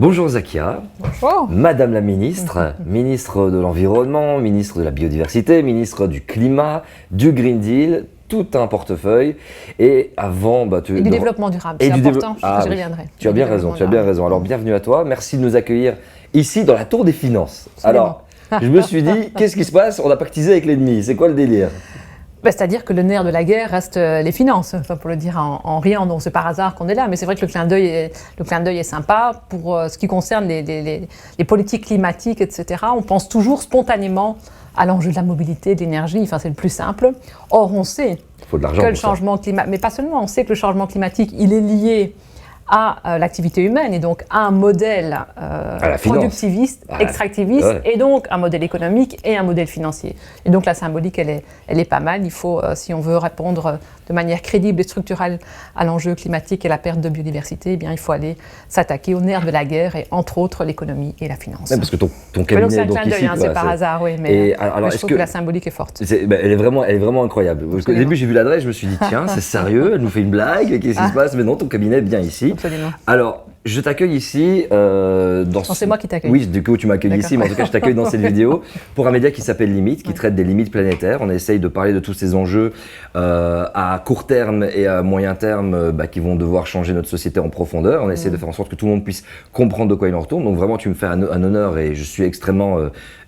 Bonjour Zakia. Bonjour. Madame la ministre, ministre de l'Environnement, ministre de la Biodiversité, ministre du Climat, du Green Deal, tout un portefeuille. Et avant... et du développement durable, c'est important, j'y reviendrai. Tu as bien raison, tu as bien raison. Alors bienvenue à toi, merci de nous accueillir ici dans la Tour des Finances. Absolument. Alors, je me suis dit, qu'est-ce qui se passe? On n'a pas pactisé avec l'ennemi, c'est quoi le délire? C'est-à-dire que le nerf de la guerre reste les finances, enfin, pour le dire en riant, donc c'est par hasard qu'on est là, mais c'est vrai que le clin d'œil est sympa. Pour ce qui concerne les politiques climatiques, etc., on pense toujours spontanément à l'enjeu de la mobilité, de l'énergie, enfin c'est le plus simple. Or on sait que le changement climatique, mais pas seulement, on sait que le changement climatique, il est lié à l'activité humaine et donc à un modèle productiviste, extractiviste, et donc un modèle économique et un modèle financier. Et donc la symbolique, elle est pas mal. Il faut, si on veut répondre de manière crédible et structurelle à l'enjeu climatique et la perte de biodiversité, eh bien, il faut aller s'attaquer au nerf de la guerre et entre autres l'économie et la finance. Ouais, parce que ton cabinet... c'est un clin d'œil, c'est par hasard, oui, mais je trouve que la symbolique est forte. Elle est vraiment incroyable. Parce qu'au début, j'ai vu l'adresse, je me suis dit, tiens, c'est sérieux, elle nous fait une blague, qu'est-ce qui se passe? Mais non, ton cabinet est bien ici. Absolument. Alors, je t'accueille ici c'est moi qui t'accueille. Oui, du coup, tu m'accueilles ici, mais en tout cas, je t'accueille dans cette vidéo pour un média qui s'appelle Limites, qui traite des limites planétaires. On essaye de parler de tous ces enjeux à court terme et à moyen terme qui vont devoir changer notre société en profondeur. On essaie de faire en sorte que tout le monde puisse comprendre de quoi il en retourne. Donc vraiment, tu me fais un honneur et je suis extrêmement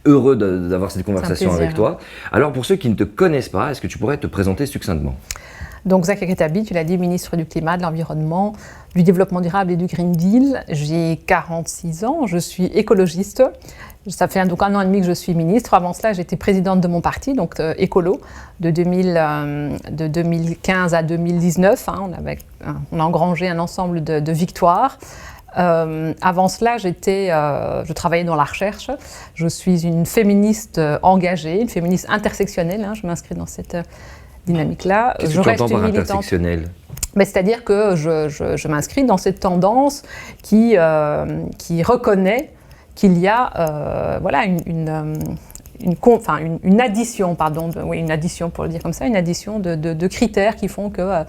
heureux d'avoir cette conversation avec toi. Alors, pour ceux qui ne te connaissent pas, est-ce que tu pourrais te présenter succinctement? Donc Zakia Khattabi, tu l'as dit, ministre du Climat, de l'Environnement, du Développement durable et du Green Deal. J'ai 46 ans, je suis écologiste. Ça fait donc 1 an et demi que je suis ministre. Avant cela, j'étais présidente de mon parti, donc écolo, de 2015 à 2019. On a engrangé un ensemble de victoires. Avant cela, je travaillais dans la recherche. Je suis une féministe engagée, une féministe intersectionnelle. Je m'inscris dans cette dynamique-là. Qu'est-ce que tu entends par intersectionnelle? C'est-à-dire que je m'inscris dans cette tendance qui reconnaît qu'il y a une addition, une addition pour le dire comme ça, une addition de critères qui font que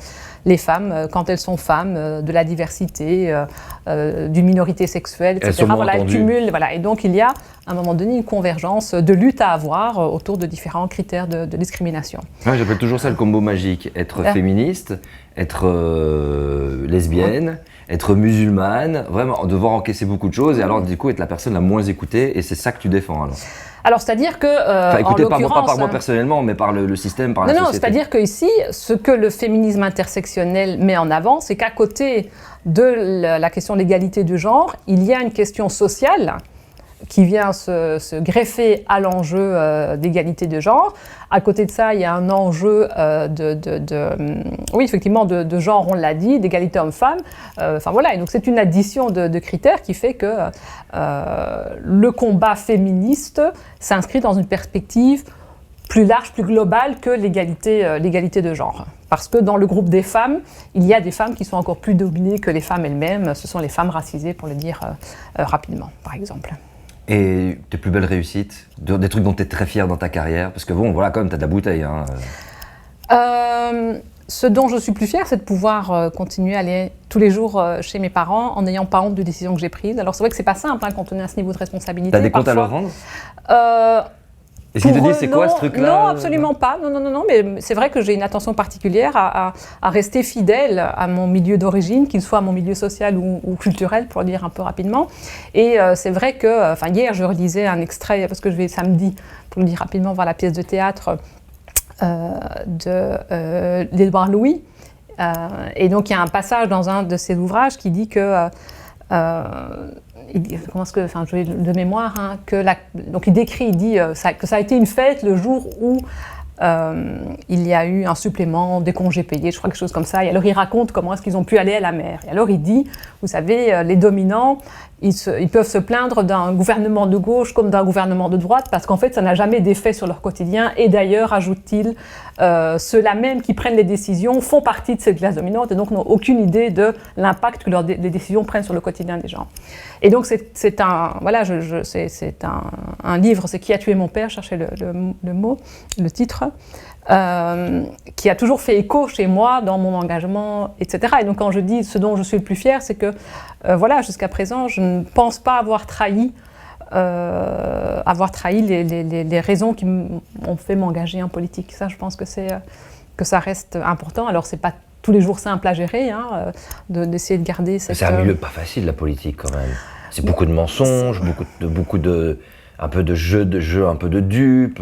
les femmes, quand elles sont femmes, de la diversité, d'une minorité sexuelle, etc., elles cumulent. Et donc il y a à un moment donné une convergence de lutte à avoir autour de différents critères de discrimination. Ouais, j'appelle toujours ça le combo magique, être féministe, être lesbienne, être musulmane, vraiment devoir encaisser beaucoup de choses et alors du coup être la personne la moins écoutée et c'est ça que tu défends alors c'est-à-dire que, écoutez, pas moi personnellement, mais par le système, par la société. Non, c'est-à-dire qu'ici, ce que le féminisme intersectionnel met en avant, c'est qu'à côté de la question de l'égalité de genre, il y a une question sociale qui vient se greffer à l'enjeu d'égalité de genre. À côté de ça, il y a un enjeu de genre, on l'a dit, d'égalité homme-femme. Et donc c'est une addition de critères qui fait que le combat féministe s'inscrit dans une perspective plus large, plus globale que l'égalité de genre. Parce que dans le groupe des femmes, il y a des femmes qui sont encore plus dominées que les femmes elles-mêmes. Ce sont les femmes racisées, pour le dire rapidement, par exemple. Et tes plus belles réussites, des trucs dont tu es très fière dans ta carrière? Parce que bon, voilà, quand même, tu as de la bouteille. Ce dont je suis plus fière, c'est de pouvoir continuer à aller tous les jours chez mes parents en n'ayant pas honte de décisions que j'ai prises. Alors c'est vrai que c'est pas simple quand on est à ce niveau de responsabilité. Tu as des comptes à leur rendre? Est-ce qu'ils te disent c'est quoi ce truc-là? Non, absolument pas. Non, mais c'est vrai que j'ai une attention particulière à rester fidèle à mon milieu d'origine, qu'il soit mon milieu social ou culturel, pour le dire un peu rapidement. Et c'est vrai que, hier, je relisais un extrait, parce que je vais samedi, pour le dire rapidement, voir la pièce de théâtre d'Édouard Louis. Et donc, il y a un passage dans un de ses ouvrages qui dit que... de mémoire, donc il décrit, il dit que ça a été une fête le jour où il y a eu un supplément des congés payés, je crois quelque chose comme ça. Et alors il raconte comment est-ce qu'ils ont pu aller à la mer. Et alors il dit, vous savez, les dominants, ils peuvent se plaindre d'un gouvernement de gauche comme d'un gouvernement de droite parce qu'en fait ça n'a jamais d'effet sur leur quotidien. Et d'ailleurs, ajoute-t-il, ceux-là même qui prennent les décisions font partie de cette classe dominante et donc n'ont aucune idée de l'impact que les décisions prennent sur le quotidien des gens. Et donc c'est un livre, c'est Qui a tué mon père, cherchez le mot, le titre. qui a toujours fait écho chez moi dans mon engagement, etc. Et donc quand je dis ce dont je suis le plus fière, c'est que voilà, jusqu'à présent, je ne pense pas avoir trahi les raisons qui m'ont fait m'engager en politique. Ça, je pense que ça reste important. Alors, c'est pas tous les jours simple à gérer, hein, d'essayer de garder cette... C'est un milieu pas facile, la politique, quand même. C'est beaucoup de mensonges, un peu de jeu, un peu de dupes,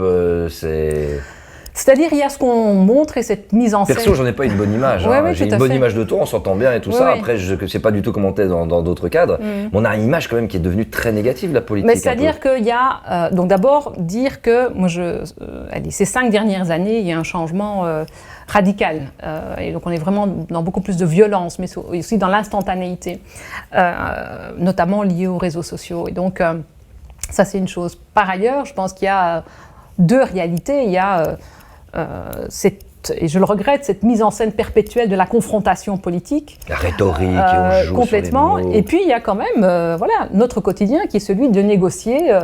C'est-à-dire, il y a ce qu'on montre et cette mise en scène. Perso, j'en ai pas une bonne image. Ouais, hein. oui, j'ai une bonne image de toi, on s'entend bien et tout ça. Après, je ne sais pas du tout comment t'es dans d'autres cadres. Mais on a une image quand même qui est devenue très négative, la politique. Mais c'est-à-dire qu'il y a... donc d'abord, dire que moi, ces 5 dernières années, il y a un changement radical. Et donc on est vraiment dans beaucoup plus de violence, mais aussi dans l'instantanéité, notamment liée aux réseaux sociaux. Et donc, ça, c'est une chose. Par ailleurs, je pense qu'il y a 2 réalités. Il y a... et je le regrette, cette mise en scène perpétuelle de la confrontation politique. La rhétorique, et on joue complètement. Sur les mots. Et puis il y a quand même notre quotidien qui est celui de négocier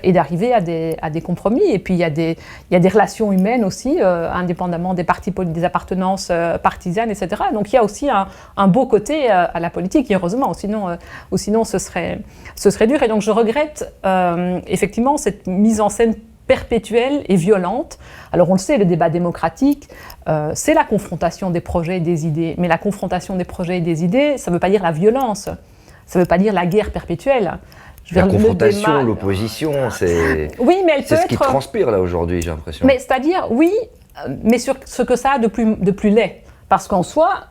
et d'arriver à des compromis. Et puis il y a des relations humaines aussi, indépendamment des appartenances partisanes, etc. Donc il y a aussi un beau côté à la politique, et heureusement, sinon ce serait dur. Et donc je regrette effectivement cette mise en scène perpétuelle et violente. Alors on le sait, le débat démocratique, c'est la confrontation des projets et des idées. Mais la confrontation des projets et des idées, ça ne veut pas dire la violence. Ça ne veut pas dire la guerre perpétuelle. La confrontation, l'opposition, c'est ce qui transpire là aujourd'hui, j'ai l'impression. Mais c'est-à-dire, oui, mais sur ce que ça a de plus laid. Parce qu'en soi,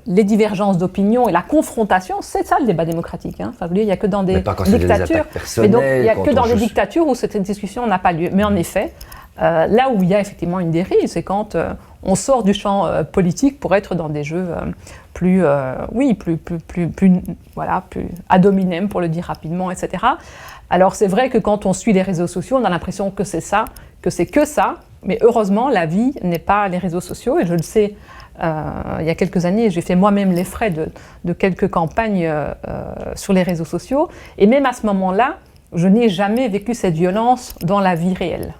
les divergences d'opinion et la confrontation, c'est ça le débat démocratique. Hein. Enfin, je veux dire, il n'y a que dans des dictatures. Mais donc, il n'y a que dans des dictatures où cette discussion n'a pas lieu. Mais en effet, là où il y a effectivement une dérive, c'est quand on sort du champ politique pour être dans des jeux plus ad hominem, pour le dire rapidement, etc. Alors c'est vrai que quand on suit les réseaux sociaux, on a l'impression que c'est ça, que c'est que ça. Mais heureusement, la vie n'est pas les réseaux sociaux, et je le sais. Il y a quelques années, j'ai fait moi-même les frais de quelques campagnes sur les réseaux sociaux. Et même à ce moment-là, je n'ai jamais vécu cette violence dans la vie réelle.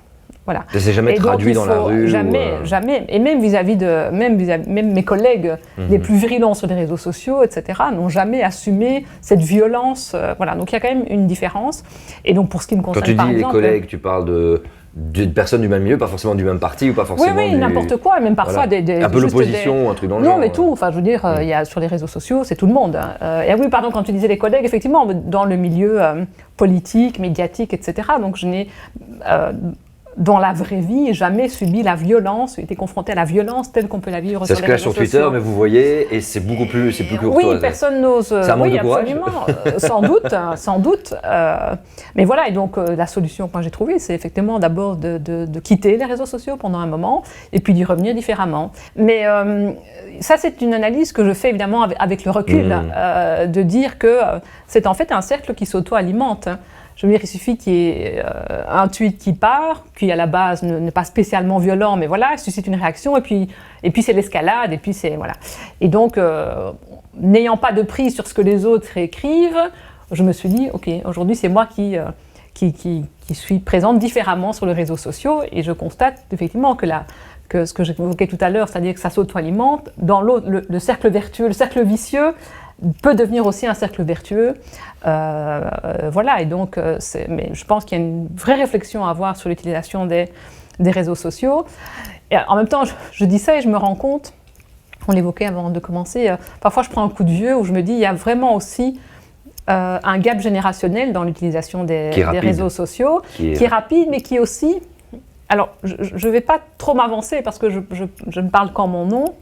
Voilà. Ça ne s'est jamais traduit dans la rue? Jamais. Et même vis-à-vis même mes collègues les plus virulents sur les réseaux sociaux, etc., n'ont jamais assumé cette violence. Voilà. Donc il y a quand même une différence. Et donc pour ce qui me concerne, quand tu dis les collègues, tu parles d'une personne du même milieu, pas forcément du même parti ou pas forcément n'importe quoi, et même parfois un peu l'opposition, un truc dans le genre. Non, mais tout, enfin je veux dire, il y a sur les réseaux sociaux, c'est tout le monde. Et oui, pardon, quand tu disais les collègues, effectivement, dans le milieu politique, médiatique, etc., donc je n'ai, dans la vraie vie, jamais subi la violence, été confronté à la violence telle qu'on peut la vivre sur les réseaux sociaux. Ça se clash sur Twitter, mais vous voyez, et c'est beaucoup plus courtois. Oui, personne n'ose. C'est un manque de courage. Absolument, sans doute. Mais voilà, et donc la solution que moi j'ai trouvée, c'est effectivement d'abord de quitter les réseaux sociaux pendant un moment, et puis d'y revenir différemment. Mais ça, c'est une analyse que je fais évidemment avec le recul, de dire que c'est en fait un cercle qui s'auto-alimente. Je veux dire, il suffit qu'il y ait un tweet qui part, qui à la base n'est pas spécialement violent, mais voilà, suscite une réaction, et puis c'est l'escalade, et puis c'est voilà. Et donc, n'ayant pas de prise sur ce que les autres écrivent, je me suis dit, ok, aujourd'hui c'est moi qui suis présente différemment sur les réseaux sociaux, et je constate effectivement que ce que j'évoquais tout à l'heure, c'est-à-dire que ça s'auto-alimente, dans le cercle vertueux, le cercle vicieux, peut devenir aussi un cercle vertueux. Voilà, et donc, mais je pense qu'il y a une vraie réflexion à avoir sur l'utilisation des réseaux sociaux. Et en même temps, je dis ça et je me rends compte, on l'évoquait avant de commencer, parfois je prends un coup de vieux où je me dis, il y a vraiment aussi un gap générationnel dans l'utilisation des réseaux sociaux, qui est rapide, mais qui est aussi... Alors, je ne vais pas trop m'avancer parce que je ne parle qu'en mon nom.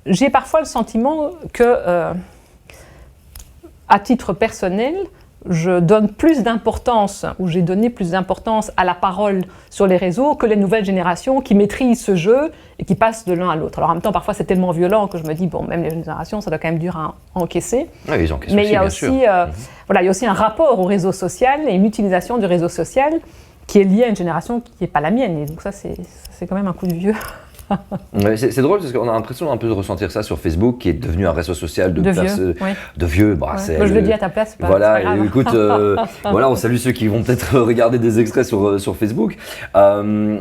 J'ai parfois le sentiment que... à titre personnel, je donne plus d'importance, ou j'ai donné plus d'importance à la parole sur les réseaux que les nouvelles générations qui maîtrisent ce jeu et qui passent de l'un à l'autre. Alors en même temps, parfois c'est tellement violent que je me dis, bon, même les jeunes générations, ça doit quand même dur à encaisser. Oui, ils encaissent mais aussi, il y a aussi, voilà, il y a aussi un rapport au réseau social et une utilisation du réseau social qui est liée à une génération qui n'est pas la mienne. Et donc ça, c'est quand même un coup de vieux. Ouais, c'est drôle parce qu'on a l'impression un peu de ressentir ça sur Facebook, qui est devenu un réseau social de vieux. Oui. De vieux. Bah, Ouais. Moi, je le dis à ta place. Voilà, c'est pas grave. écoute, voilà, on salue ceux qui vont peut-être regarder des extraits sur Facebook. On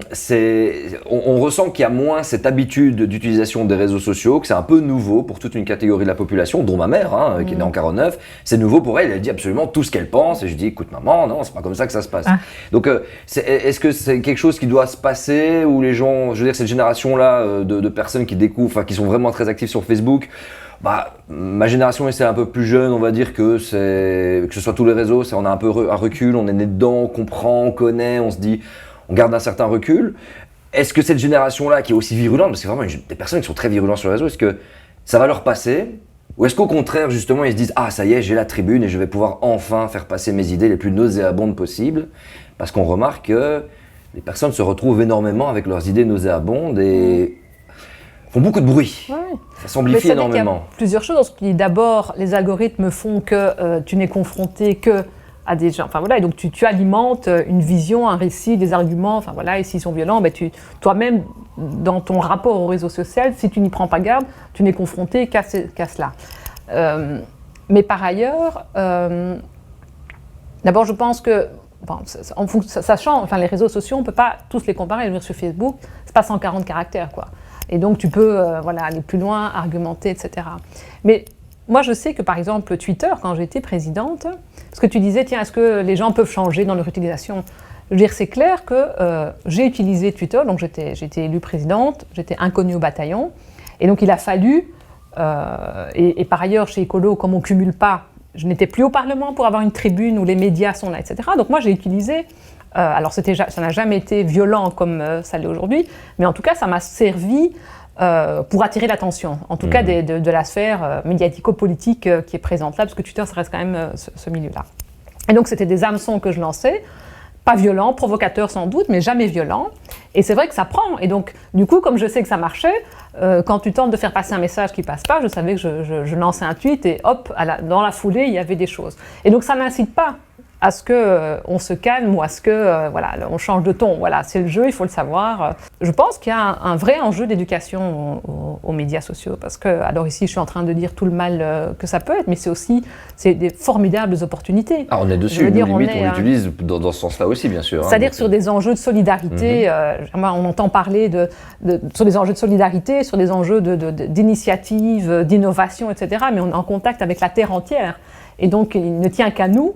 ressent qu'il y a moins cette habitude d'utilisation des réseaux sociaux, que c'est un peu nouveau pour toute une catégorie de la population, dont ma mère, qui est née en 49. C'est nouveau pour elle, elle dit absolument tout ce qu'elle pense. Et je dis, écoute maman, non, c'est pas comme ça que ça se passe. Donc, est-ce que c'est quelque chose qui doit se passer, où les gens, je veux dire, cette génération-là de personnes qui découvrent, enfin, qui sont vraiment très actives sur Facebook, bah, ma génération, c'est un peu plus jeune, on va dire que ce soit tous les réseaux, on a un peu un recul, on est né dedans, on comprend, on connaît, on se dit, on garde un certain recul. Est-ce que cette génération-là, qui est aussi virulente, parce que vraiment des personnes qui sont très virulentes sur les réseaux, est-ce que ça va leur passer? Ou est-ce qu'au contraire, justement, ils se disent « Ah, ça y est, j'ai la tribune et je vais pouvoir enfin faire passer mes idées les plus nauséabondes possibles ?» Parce qu'on remarque que les personnes se retrouvent énormément avec leurs idées nauséabondes et font beaucoup de bruit. Ouais. Ça s'amplifie énormément. Il y a plusieurs choses. D'abord, les algorithmes font que tu n'es confronté que à des gens. Enfin voilà, et donc tu alimentes une vision, un récit, des arguments. Enfin voilà, et s'ils sont violents, ben toi-même, dans ton rapport au réseau social, si tu n'y prends pas garde, tu n'es confronté qu'à cela. Mais par ailleurs, d'abord, je pense que bon, ça change. Enfin, les réseaux sociaux, on ne peut pas tous les comparer. Je veux dire, sur Facebook, c'est pas 140 caractères, quoi. Et donc, tu peux aller plus loin, argumenter, etc. Mais moi, je sais que, par exemple, Twitter, quand j'étais présidente, parce que tu disais, tiens, est-ce que les gens peuvent changer dans leur utilisation ? Je veux dire, c'est clair que j'ai utilisé Twitter, donc j'étais élue présidente, j'étais inconnue au bataillon, et donc il a fallu, et par ailleurs, chez Écolo, comme on ne cumule pas, je n'étais plus au Parlement pour avoir une tribune où les médias sont là, etc. Donc moi, j'ai utilisé... alors ça n'a jamais été violent comme ça l'est aujourd'hui, mais en tout cas ça m'a servi pour attirer l'attention, en tout cas de la sphère médiatico-politique qui est présente là, parce que Twitter ça reste quand même ce milieu-là. Et donc c'était des hameçons que je lançais, pas violents, provocateurs sans doute, mais jamais violents. Et c'est vrai que ça prend. Et donc du coup, comme je sais que ça marchait, quand tu tentes de faire passer un message qui passe pas, je savais que je lançais un tweet et hop, dans la foulée, il y avait des choses. Et donc ça n'incite pas à ce qu'on se calme ou à ce on change de ton. Voilà, c'est le jeu, il faut le savoir. Je pense qu'il y a un vrai enjeu d'éducation aux médias sociaux, parce que, alors ici, je suis en train de dire tout le mal que ça peut être, mais c'est des formidables opportunités. Ah, on est dessus, on l'utilise dans ce sens-là aussi, bien sûr. C'est-à-dire sur des enjeux de solidarité, on entend parler sur des enjeux de solidarité, sur des enjeux d'initiative, d'innovation, etc., mais on est en contact avec la Terre entière. Et donc, il ne tient qu'à nous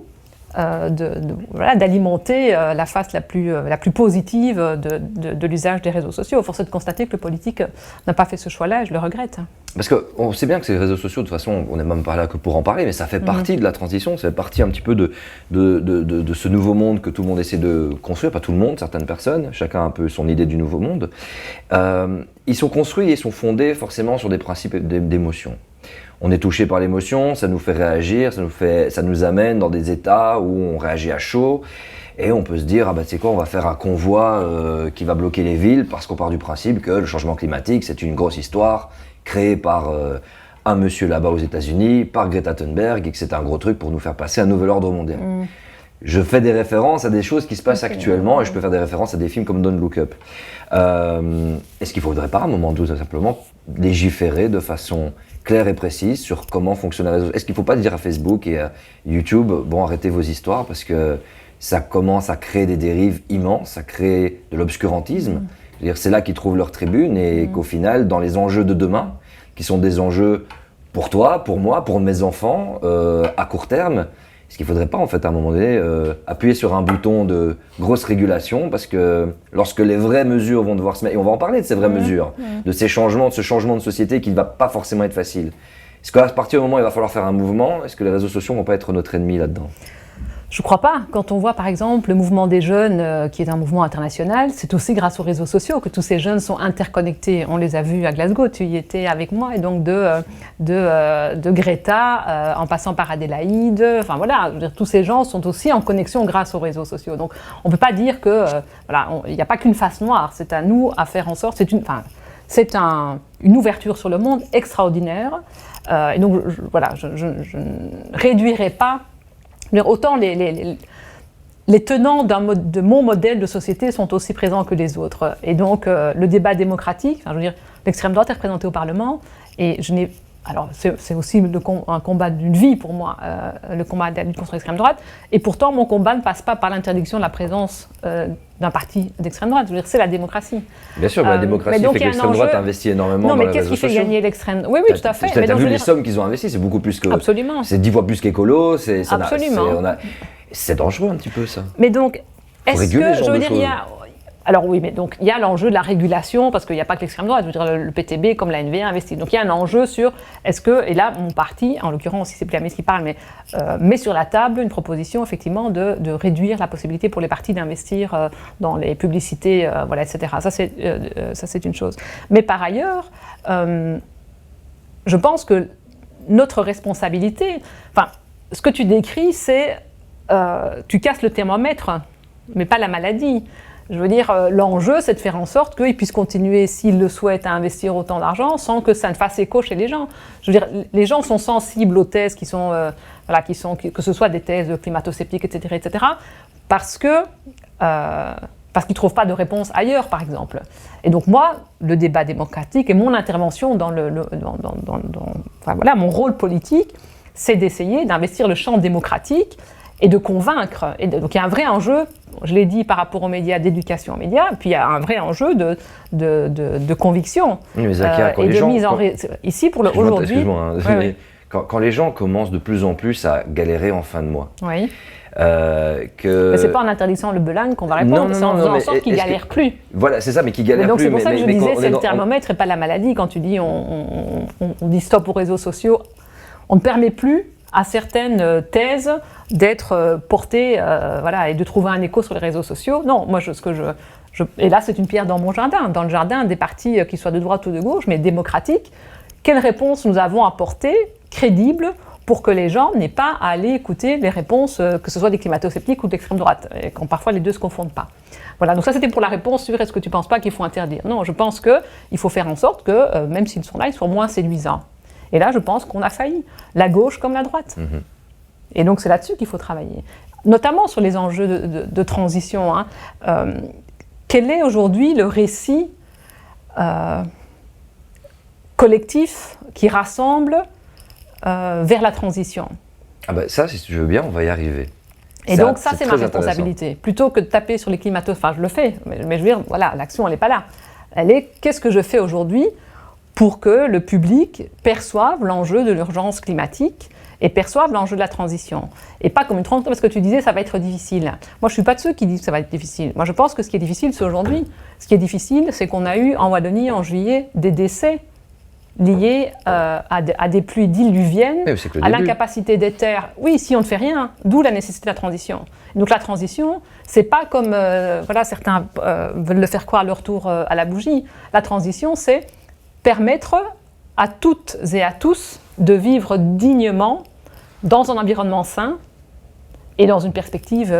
d'alimenter la face la plus positive de l'usage des réseaux sociaux. Force est de constater que le politique n'a pas fait ce choix-là et je le regrette. Parce qu'on sait bien que ces réseaux sociaux, de toute façon, on n'est même pas là que pour en parler, mais ça fait partie de la transition, ça fait partie un petit peu de ce nouveau monde que tout le monde essaie de construire, pas tout le monde, certaines personnes, chacun a un peu son idée du nouveau monde. Ils sont construits et sont fondés forcément sur des principes d'émotion. On est touché par l'émotion, ça nous fait réagir, ça nous amène dans des états où on réagit à chaud et on peut se dire, ah bah tu sais quoi, on va faire un convoi qui va bloquer les villes parce qu'on part du principe que le changement climatique c'est une grosse histoire créée par un monsieur là-bas aux États-Unis, par Greta Thunberg et que c'est un gros truc pour nous faire passer un nouvel ordre mondial. Je fais des références à des choses qui se passent actuellement et je peux faire des références à des films comme Don't Look Up. Est-ce qu'il ne faudrait pas à un moment donné simplement légiférer de façon claire et précise sur comment fonctionnent les réseaux? Est-ce qu'il ne faut pas dire à Facebook et à YouTube, bon arrêtez vos histoires parce que ça commence à créer des dérives immenses, ça crée de l'obscurantisme. C'est-à-dire c'est là qu'ils trouvent leur tribune et qu'au final, dans les enjeux de demain, qui sont des enjeux pour toi, pour moi, pour mes enfants, à court terme, est-ce qu'il ne faudrait pas, en fait, à un moment donné, appuyer sur un bouton de grosse régulation parce que lorsque les vraies mesures vont devoir se mettre, et on va en parler de ces vraies mesures, de ces changements, de ce changement de société qui ne va pas forcément être facile. Est-ce qu'à partir du moment où il va falloir faire un mouvement, est-ce que les réseaux sociaux ne vont pas être notre ennemi là-dedans ? Je ne crois pas. Quand on voit par exemple le mouvement des jeunes, qui est un mouvement international, c'est aussi grâce aux réseaux sociaux que tous ces jeunes sont interconnectés. On les a vus à Glasgow, tu y étais avec moi, et donc de Greta en passant par Adélaïde, enfin voilà, je veux dire, tous ces gens sont aussi en connexion grâce aux réseaux sociaux. Donc on ne peut pas dire que, il n'y a pas qu'une face noire, c'est à nous à faire en sorte, c'est une ouverture sur le monde extraordinaire, et donc je ne réduirais pas. Autant les tenants de mon modèle de société sont aussi présents que les autres. Et donc, le débat démocratique, enfin, je veux dire, l'extrême droite est représentée au Parlement, et je n'ai... Alors, c'est aussi un combat d'une vie pour moi, le combat de la lutte contre l'extrême droite. Et pourtant, mon combat ne passe pas par l'interdiction de la présence d'un parti d'extrême droite. Je veux dire, c'est la démocratie. Bien sûr, la démocratie fait que l'extrême droite investit énormément dans les réseaux sociaux. Non, mais qu'est-ce qui fait gagner l'extrême droite ? Oui, tout à fait. Tu as vu les sommes qu'ils ont investies, c'est beaucoup plus que... Absolument. C'est 10 fois plus qu'écolo. Absolument. C'est dangereux un petit peu, ça. Mais donc, est-ce que, je veux dire, il y a... Alors oui, mais donc il y a l'enjeu de la régulation, parce qu'il n'y a pas que l'extrême droite, je veux dire, le PTB comme la NVA investit. Donc il y a un enjeu sur, est-ce que, et là mon parti, en l'occurrence, si c'est Pléamis qui parle, mais met sur la table une proposition effectivement de réduire la possibilité pour les partis d'investir dans les publicités, voilà, etc. Ça c'est une chose. Mais par ailleurs, je pense que notre responsabilité, enfin, ce que tu décris, c'est, tu casses le thermomètre, mais pas la maladie. Je veux dire, l'enjeu, c'est de faire en sorte qu'ils puissent continuer, s'ils le souhaitent, à investir autant d'argent sans que ça ne fasse écho chez les gens. Je veux dire, les gens sont sensibles aux thèses qui sont, que ce soit des thèses climato-sceptiques, etc., parce qu'ils ne trouvent pas de réponse ailleurs, par exemple. Et donc moi, le débat démocratique et mon intervention mon rôle politique, c'est d'essayer d'investir le champ démocratique et de convaincre. Et donc il y a un vrai enjeu, je l'ai dit, par rapport aux médias, d'éducation aux médias, puis il y a un vrai enjeu de conviction. Oui, mais Zakia, et de mise en... Ici, pour aujourd'hui... Excuse-moi, hein, quand les gens commencent de plus en plus à galérer en fin de mois... Oui. Mais c'est pas en interdisant le belang qu'on va répondre, c'est en faisant en sorte qu'ils ne galèrent plus. Voilà, c'est ça, mais qu'ils galèrent plus. Donc c'est pour ça que je disais, c'est le thermomètre et pas la maladie. Quand tu dis, on dit stop aux réseaux sociaux, on ne permet plus à certaines thèses d'être portées, et de trouver un écho sur les réseaux sociaux. Non, moi, et là, c'est une pierre dans mon jardin, dans le jardin des partis, qu'ils soient de droite ou de gauche, mais démocratiques. Quelle réponse nous avons apportée, crédible, pour que les gens n'aient pas à aller écouter les réponses, que ce soit des climato-sceptiques ou d'extrême droite, et quand parfois les deux ne se confondent pas. Voilà, donc ça c'était pour la réponse sur est-ce que tu ne penses pas qu'il faut interdire ? Non, je pense qu'il faut faire en sorte que, même s'ils sont là, ils soient moins séduisants. Et là, je pense qu'on a failli, la gauche comme la droite. Mmh. Et donc c'est là-dessus qu'il faut travailler, notamment sur les enjeux de transition. Quel est aujourd'hui le récit collectif qui rassemble vers la transition? Ah ben ça, si tu veux bien, on va y arriver. Et donc ça, c'est ma responsabilité. Plutôt que de taper sur les climato... Enfin, je le fais, mais je veux dire, voilà, l'action, elle n'est pas là. Elle est, qu'est-ce que je fais aujourd'hui pour que le public perçoive l'enjeu de l'urgence climatique et perçoive l'enjeu de la transition. Et pas comme une transition, parce que tu disais, ça va être difficile. Moi, je ne suis pas de ceux qui disent que ça va être difficile. Moi, je pense que ce qui est difficile, c'est aujourd'hui. Ce qui est difficile, c'est qu'on a eu, en Wallonie, en juillet, des décès liés à des pluies diluviennes, à l'incapacité des terres. Oui, si on ne fait rien, d'où la nécessité de la transition. Donc la transition, c'est pas comme certains veulent le faire croire à leur tour à la bougie. La transition, c'est permettre à toutes et à tous de vivre dignement dans un environnement sain et dans une perspective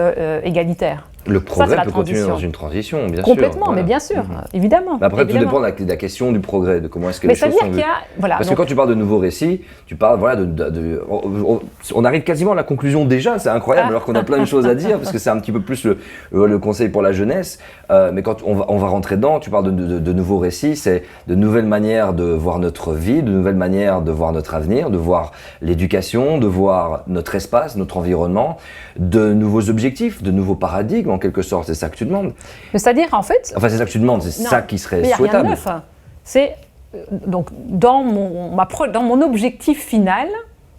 égalitaire. Le progrès peut continuer dans une transition, bien sûr. Complètement, mais bien sûr, évidemment. Mais après, évidemment. tout dépend de la question du progrès, de comment est-ce que les choses sont vues. Parce que quand tu parles de nouveaux récits, tu parles on arrive quasiment à la conclusion déjà, c'est incroyable, alors qu'on a plein de choses à dire, parce que c'est un petit peu plus le conseil pour la jeunesse. Mais quand on va rentrer dedans, tu parles de nouveaux récits, c'est de nouvelles manières de voir notre vie, de nouvelles manières de voir notre avenir, de voir l'éducation, de voir notre espace, notre environnement, de nouveaux objectifs, de nouveaux paradigmes, en quelque sorte, c'est ça que tu demandes. C'est-à-dire, en fait... Enfin, c'est ça que tu demandes, c'est ça qui serait souhaitable. Il n'y a rien de neuf. C'est, donc, dans mon objectif final,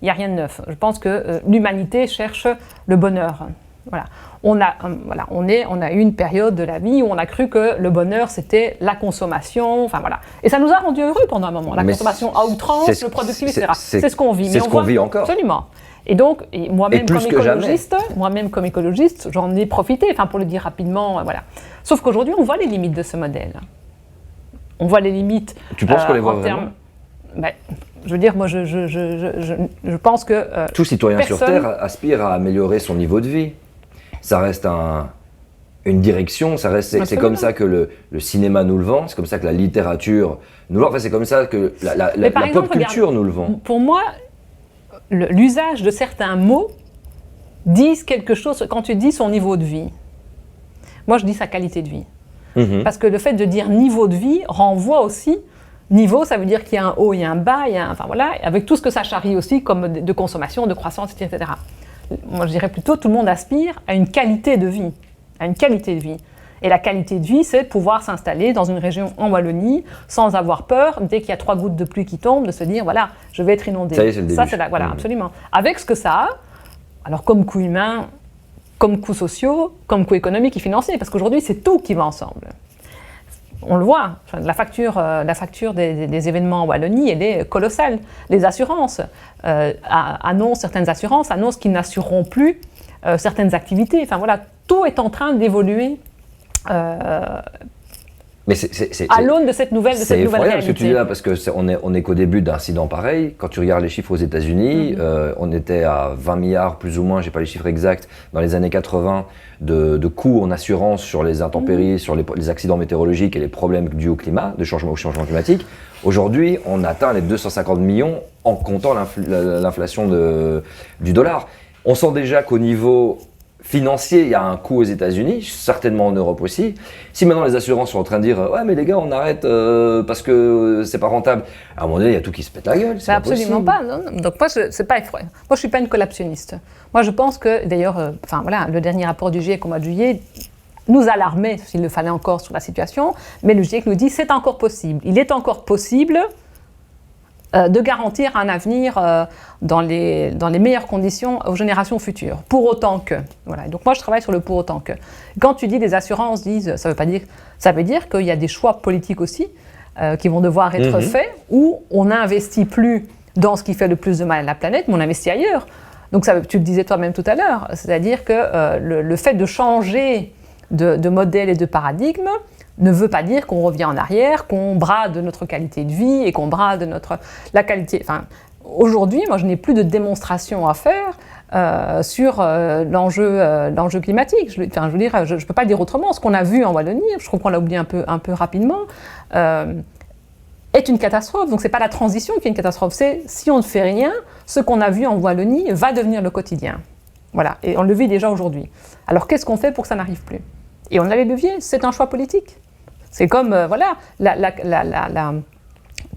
il n'y a rien de neuf. Je pense que l'humanité cherche le bonheur. Voilà. On a eu une période de la vie où on a cru que le bonheur, c'était la consommation, enfin voilà. Et ça nous a rendus heureux pendant un moment. La consommation à outrance, le productivisme, etc. C'est ce qu'on vit. C'est ce qu'on vit encore. Absolument. Et donc, moi-même comme écologiste, j'en ai profité, enfin pour le dire rapidement, voilà. Sauf qu'aujourd'hui, on voit les limites de ce modèle. On voit les limites. Tu penses qu'on les voit vraiment ? Je veux dire, moi, je pense que tout citoyen sur Terre aspire à améliorer son niveau de vie. Ça reste une direction, c'est comme ça que le cinéma nous le vend, c'est comme ça que la littérature nous le vend, enfin, c'est comme ça que la pop culture nous le vend. Pour moi, l'usage de certains mots disent quelque chose, quand tu dis son niveau de vie, moi je dis sa qualité de vie. Parce que le fait de dire niveau de vie renvoie aussi, niveau ça veut dire qu'il y a un haut, il y a un bas, enfin voilà, avec tout ce que ça charrie aussi comme de consommation, de croissance, etc. Moi je dirais plutôt tout le monde aspire à une qualité de vie, à une qualité de vie. Et la qualité de vie, c'est de pouvoir s'installer dans une région en Wallonie sans avoir peur, dès qu'il y a 3 gouttes de pluie qui tombent, de se dire, voilà, je vais être inondé. Ça y est, c'est le début. Ça, c'est voilà, absolument. Avec ce que ça a, alors comme coût humain, comme coûts sociaux, comme coûts économiques et financiers, parce qu'aujourd'hui, c'est tout qui va ensemble. On le voit, la facture des événements en Wallonie, elle est colossale. Les assurances certaines assurances annoncent qu'ils n'assureront plus certaines activités. Enfin voilà, tout est en train d'évoluer Mais à l'aune de cette nouvelle réalité. C'est effroyable ce que tu dis là, parce qu'on est qu'au début d'incidents pareils. Quand tu regardes les chiffres aux États-Unis, on était à 20 milliards plus ou moins, j'ai pas les chiffres exacts, dans les années 80, de coûts en assurance sur les intempéries, sur les accidents météorologiques et les problèmes dus au climat, au changement climatique. Aujourd'hui, on atteint les 250 millions en comptant l'inflation du dollar. On sent déjà qu'au niveau financier, il y a un coût aux États-Unis, certainement en Europe aussi. Si maintenant les assurances sont en train de dire ouais mais les gars on arrête parce que c'est pas rentable, à un moment donné il y a tout qui se pète la gueule. C'est absolument pas. Non. Donc moi c'est pas effrayant. Moi je suis pas une collapsionniste. Moi je pense que d'ailleurs, le dernier rapport du GIEC au mois de juillet nous alarmait s'il le fallait encore sur la situation, mais le GIEC nous dit c'est encore possible. Il est encore possible de garantir un avenir dans les meilleures conditions aux générations futures, pour autant que. Voilà. Donc moi je travaille sur le pour autant que. Quand tu dis les assurances disent, ça veut dire qu'il y a des choix politiques aussi qui vont devoir être faits, où on n'investit plus dans ce qui fait le plus de mal à la planète, mais on investit ailleurs. Donc tu le disais toi-même tout à l'heure, c'est-à-dire que le fait de changer de modèle et de paradigme ne veut pas dire qu'on revient en arrière, qu'on brade notre qualité de vie et qu'on brade la qualité. Enfin, aujourd'hui, moi, je n'ai plus de démonstration à faire sur l'enjeu climatique. Je ne peux pas le dire autrement. Ce qu'on a vu en Wallonie, je crois qu'on l'a oublié un peu rapidement, est une catastrophe. Donc, ce n'est pas la transition qui est une catastrophe. C'est si on ne fait rien, ce qu'on a vu en Wallonie va devenir le quotidien. Voilà. Et on le vit déjà aujourd'hui. Alors, qu'est-ce qu'on fait pour que ça n'arrive plus ? Et on a les leviers. C'est un choix politique. C'est comme,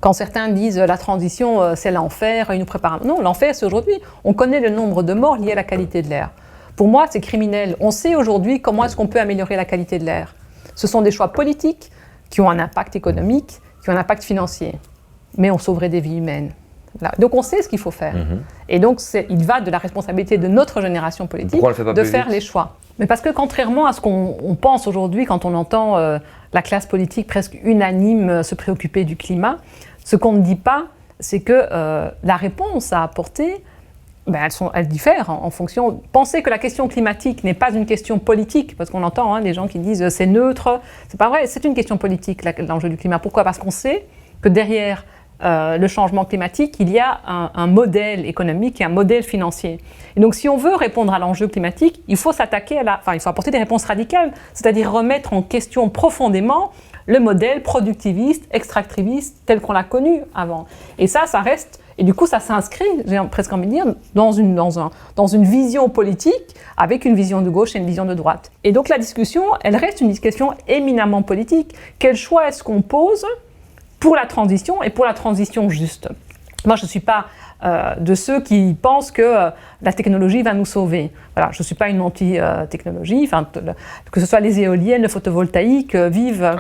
quand certains disent la transition, c'est l'enfer, ils nous préparent. Non, l'enfer, c'est aujourd'hui. On connaît le nombre de morts liés à la qualité de l'air. Pour moi, c'est criminel. On sait aujourd'hui comment est-ce qu'on peut améliorer la qualité de l'air. Ce sont des choix politiques qui ont un impact économique, qui ont un impact financier. Mais on sauverait des vies humaines. Voilà. Donc on sait ce qu'il faut faire. Et donc il va de la responsabilité de notre génération politique de faire les choix. Mais parce que contrairement à ce qu'on pense aujourd'hui quand on entend la classe politique presque unanime se préoccuper du climat, ce qu'on ne dit pas, c'est que la réponse à apporter, elles diffèrent en fonction. Penser que la question climatique n'est pas une question politique, parce qu'on entend des gens qui disent c'est neutre, c'est pas vrai, c'est une question politique l'enjeu du climat. Pourquoi ? Parce qu'on sait que derrière le changement climatique, il y a un modèle économique et un modèle financier. Et donc, si on veut répondre à l'enjeu climatique, il faut s'attaquer il faut apporter des réponses radicales, c'est-à-dire remettre en question profondément le modèle productiviste, extractiviste, tel qu'on l'a connu avant. Et ça reste, et du coup, ça s'inscrit, j'ai presque envie de dire, dans une vision politique, avec une vision de gauche et une vision de droite. Et donc, la discussion, elle reste une discussion éminemment politique. Quel choix est-ce qu'on pose pour la transition et pour la transition juste? Moi, je ne suis pas de ceux qui pensent que la technologie va nous sauver. Voilà, je ne suis pas une anti-technologie, que ce soit les éoliennes, le photovoltaïque, vive la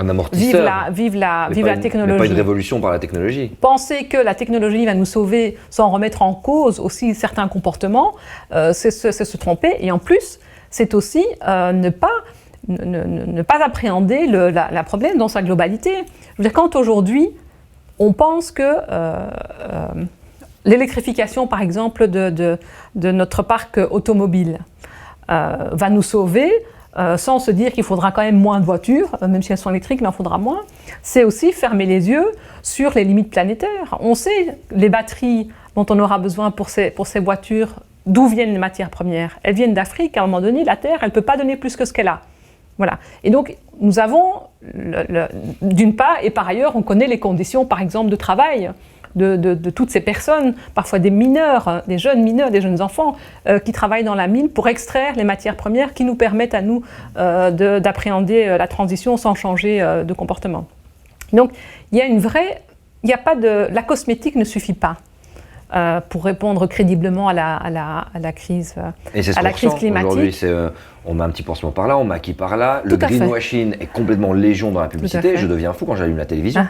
technologie. Mais pas une révolution par la technologie. Penser que la technologie va nous sauver sans remettre en cause aussi certains comportements, c'est se tromper. Et en plus, c'est aussi ne pas appréhender la problème dans sa globalité. Je veux dire, quand aujourd'hui, on pense que l'électrification, par exemple, de notre parc automobile va nous sauver, sans se dire qu'il faudra quand même moins de voitures, même si elles sont électriques, mais il en faudra moins, c'est aussi fermer les yeux sur les limites planétaires. On sait les batteries dont on aura besoin pour ces voitures, d'où viennent les matières premières. Elles viennent d'Afrique. À un moment donné, la Terre, elle ne peut pas donner plus que ce qu'elle a. Voilà. Et donc, nous avons, d'une part, et par ailleurs, on connaît les conditions, par exemple, de travail de toutes ces personnes, parfois des mineurs, des jeunes enfants, qui travaillent dans la mine pour extraire les matières premières qui nous permettent à nous d'appréhender la transition sans changer de comportement. Donc, la cosmétique ne suffit pas pour répondre crédiblement à la crise climatique. Et c'est ce qu'on ressent aujourd'hui, on met un petit pansement par là, on maquille par là. Le greenwashing est complètement légion dans la publicité. Je deviens fou quand j'allume la télévision.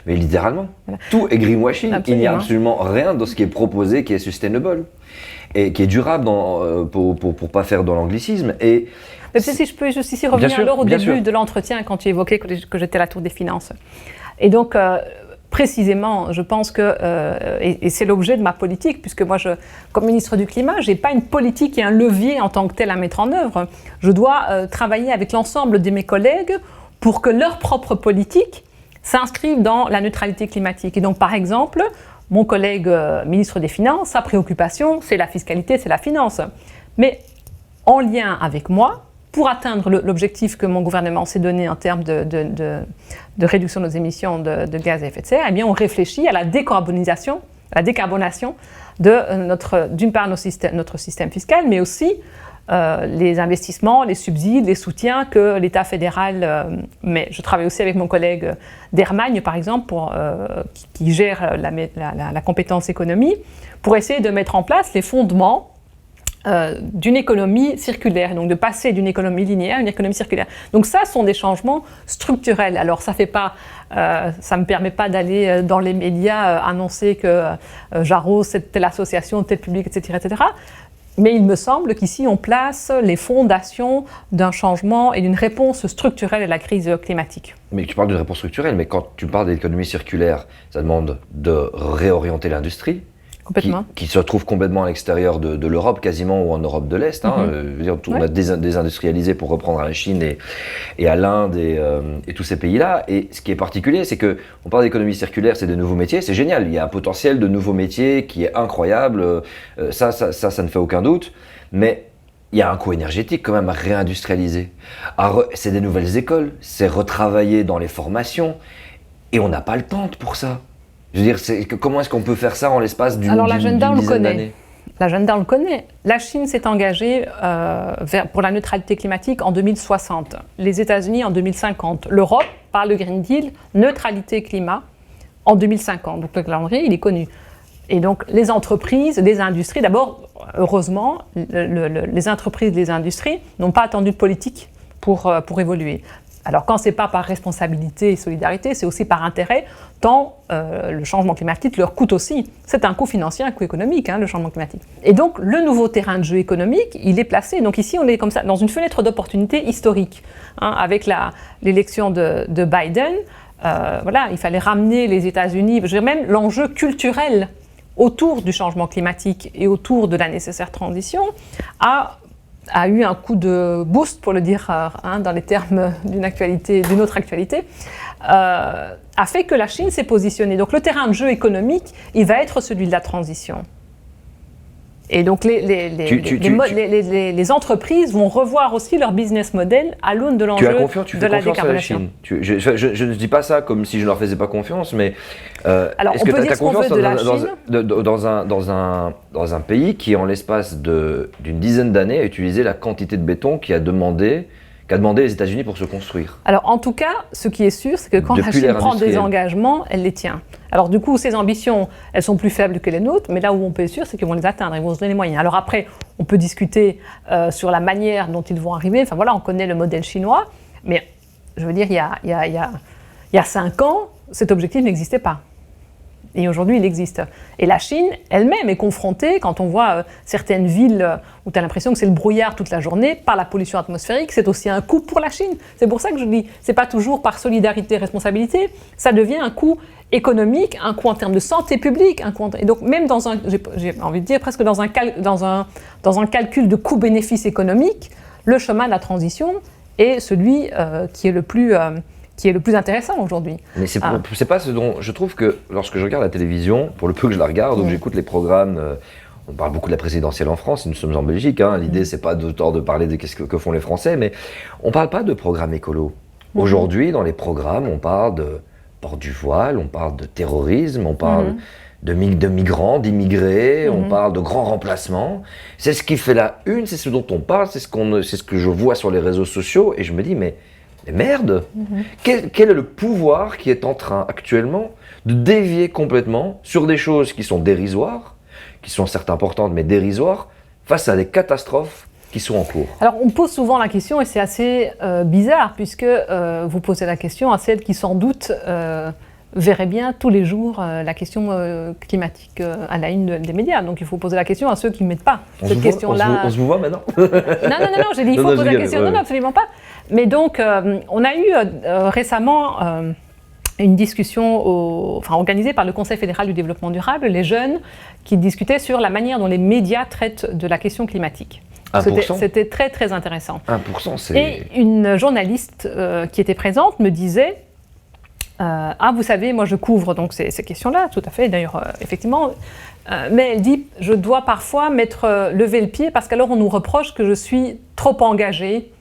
Mais littéralement, tout est greenwashing. Absolument. Il n'y a absolument rien dans ce qui est proposé qui est sustainable et qui est durable pour pas faire dans l'anglicisme. Et si je peux juste ici revenir alors au début de l'entretien quand tu évoquais que j'étais à la Tour des Finances. Et donc, précisément, je pense que, et c'est l'objet de ma politique, puisque moi, comme ministre du Climat, je n'ai pas une politique et un levier en tant que tel à mettre en œuvre. Je dois travailler avec l'ensemble de mes collègues pour que leur propre politique s'inscrive dans la neutralité climatique. Et donc, par exemple, mon collègue ministre des Finances, sa préoccupation, c'est la fiscalité, c'est la finance. Mais en lien avec moi, pour atteindre l'objectif que mon gouvernement s'est donné en termes de réduction de nos émissions de gaz à effet de serre, eh bien on réfléchit à la décarbonation de d'une part notre système fiscal, mais aussi les investissements, les subsides, les soutiens que l'État fédéral met. Je travaille aussi avec mon collègue d'Hermagne, par exemple, qui gère la compétence économie, pour essayer de mettre en place les fondements d'une économie circulaire, donc de passer d'une économie linéaire à une économie circulaire. Donc ça, sont des changements structurels. Alors ça me permet pas d'aller dans les médias annoncer que j'arrose telle association, tel public, etc., etc. Mais il me semble qu'ici, on place les fondations d'un changement et d'une réponse structurelle à la crise climatique. Mais tu parles d'une réponse structurelle, mais quand tu parles d'économie circulaire, ça demande de réorienter l'industrie. Qui se trouve complètement à l'extérieur de l'Europe, quasiment, ou en Europe de l'Est. On a désindustrialisé pour reprendre à la Chine et à l'Inde et tous ces pays-là. Et ce qui est particulier, c'est qu'on parle d'économie circulaire, c'est des nouveaux métiers, c'est génial. Il y a un potentiel de nouveaux métiers qui est incroyable. Ça ne fait aucun doute. Mais il y a un coût énergétique quand même à réindustrialiser. C'est des nouvelles écoles, c'est retravailler dans les formations. Et on n'a pas le temps pour ça. Je veux dire, comment est-ce qu'on peut faire ça en l'espace d'une dizaine d'années ? L'agenda, on le connaît. La Chine s'est engagée pour la neutralité climatique en 2060. Les États-Unis en 2050. L'Europe, par le Green Deal, neutralité climat en 2050. Donc le calendrier, il est connu. Et donc les entreprises, les industries, d'abord, heureusement, les entreprises, les industries n'ont pas attendu de politique pour évoluer. Alors quand ce n'est pas par responsabilité et solidarité, c'est aussi par intérêt, tant le changement climatique leur coûte aussi. C'est un coût financier, un coût économique, le changement climatique. Et donc le nouveau terrain de jeu économique, il est placé. Donc ici, on est comme ça, dans une fenêtre d'opportunité historique. Avec l'élection de Biden, il fallait ramener les États-Unis, même l'enjeu culturel autour du changement climatique et autour de la nécessaire transition, a eu un coup de boost, pour le dire dans les termes d'une autre actualité, a fait que la Chine s'est positionnée. Donc le terrain de jeu économique, il va être celui de la transition. Et donc les entreprises vont revoir aussi leur business model à l'aune de l'enjeu de la décarbonation. Je ne dis pas ça comme si je ne leur faisais pas confiance, mais alors, est-ce que tu as confiance dans un pays qui, en l'espace d'une dizaine d'années, a utilisé la quantité de béton qu'a demandé les États-Unis pour se construire? Alors en tout cas, ce qui est sûr, c'est que quand la Chine prend des engagements, elle les tient. Alors du coup, ces ambitions, elles sont plus faibles que les nôtres, mais là où on peut être sûr, c'est qu'ils vont les atteindre, ils vont se donner les moyens. Alors après, on peut discuter sur la manière dont ils vont arriver. Enfin voilà, on connaît le modèle chinois, mais je veux dire, il y a 5 ans, cet objectif n'existait pas. Et aujourd'hui, il existe. Et la Chine elle-même est confrontée, quand on voit certaines villes où tu as l'impression que c'est le brouillard toute la journée, par la pollution atmosphérique, c'est aussi un coût pour la Chine. C'est pour ça que je dis, c'est pas toujours par solidarité et responsabilité, ça devient un coût économique, un coût en termes de santé publique, et donc même j'ai envie de dire presque dans un calcul de coût-bénéfice économique, le chemin de la transition est celui qui est le plus intéressant aujourd'hui. Mais c'est pas ce dont je trouve que lorsque je regarde la télévision, pour le peu que je la regarde, ou que j'écoute les programmes, on parle beaucoup de la présidentielle en France, nous sommes en Belgique, l'idée c'est pas de parler de qu'est-ce que font les Français, mais on parle pas de programmes écolo. Aujourd'hui, dans les programmes, on parle de porte du voile, on parle de terrorisme, on parle de migrants, d'immigrés, on parle de grands remplacements. C'est ce qui fait la une, c'est ce dont on parle, c'est ce que je vois sur les réseaux sociaux, et je me dis, mais merde, quel est le pouvoir qui est en train actuellement de dévier complètement sur des choses qui sont dérisoires, qui sont certes importantes mais dérisoires, face à des catastrophes qui sont en cours? Alors, on pose souvent la question, et c'est assez bizarre, puisque vous posez la question à celles qui, sans doute, verraient bien tous les jours la question climatique à la une des médias. Donc, il faut poser la question à ceux qui ne mettent pas cette question-là. On se vous voit maintenant? Non, j'ai dit il faut poser la question. Non, absolument pas. Mais donc, on a eu récemment une discussion organisée par le Conseil fédéral du développement durable, les jeunes, qui discutaient sur la manière dont les médias traitent de la question climatique. 1%. C'était très, très intéressant. 1%, c'est... Et une journaliste qui était présente me disait vous savez, moi je couvre donc ces questions-là, tout à fait, d'ailleurs, effectivement. Mais elle dit, je dois parfois lever le pied parce qu'alors on nous reproche que je suis trop engagée.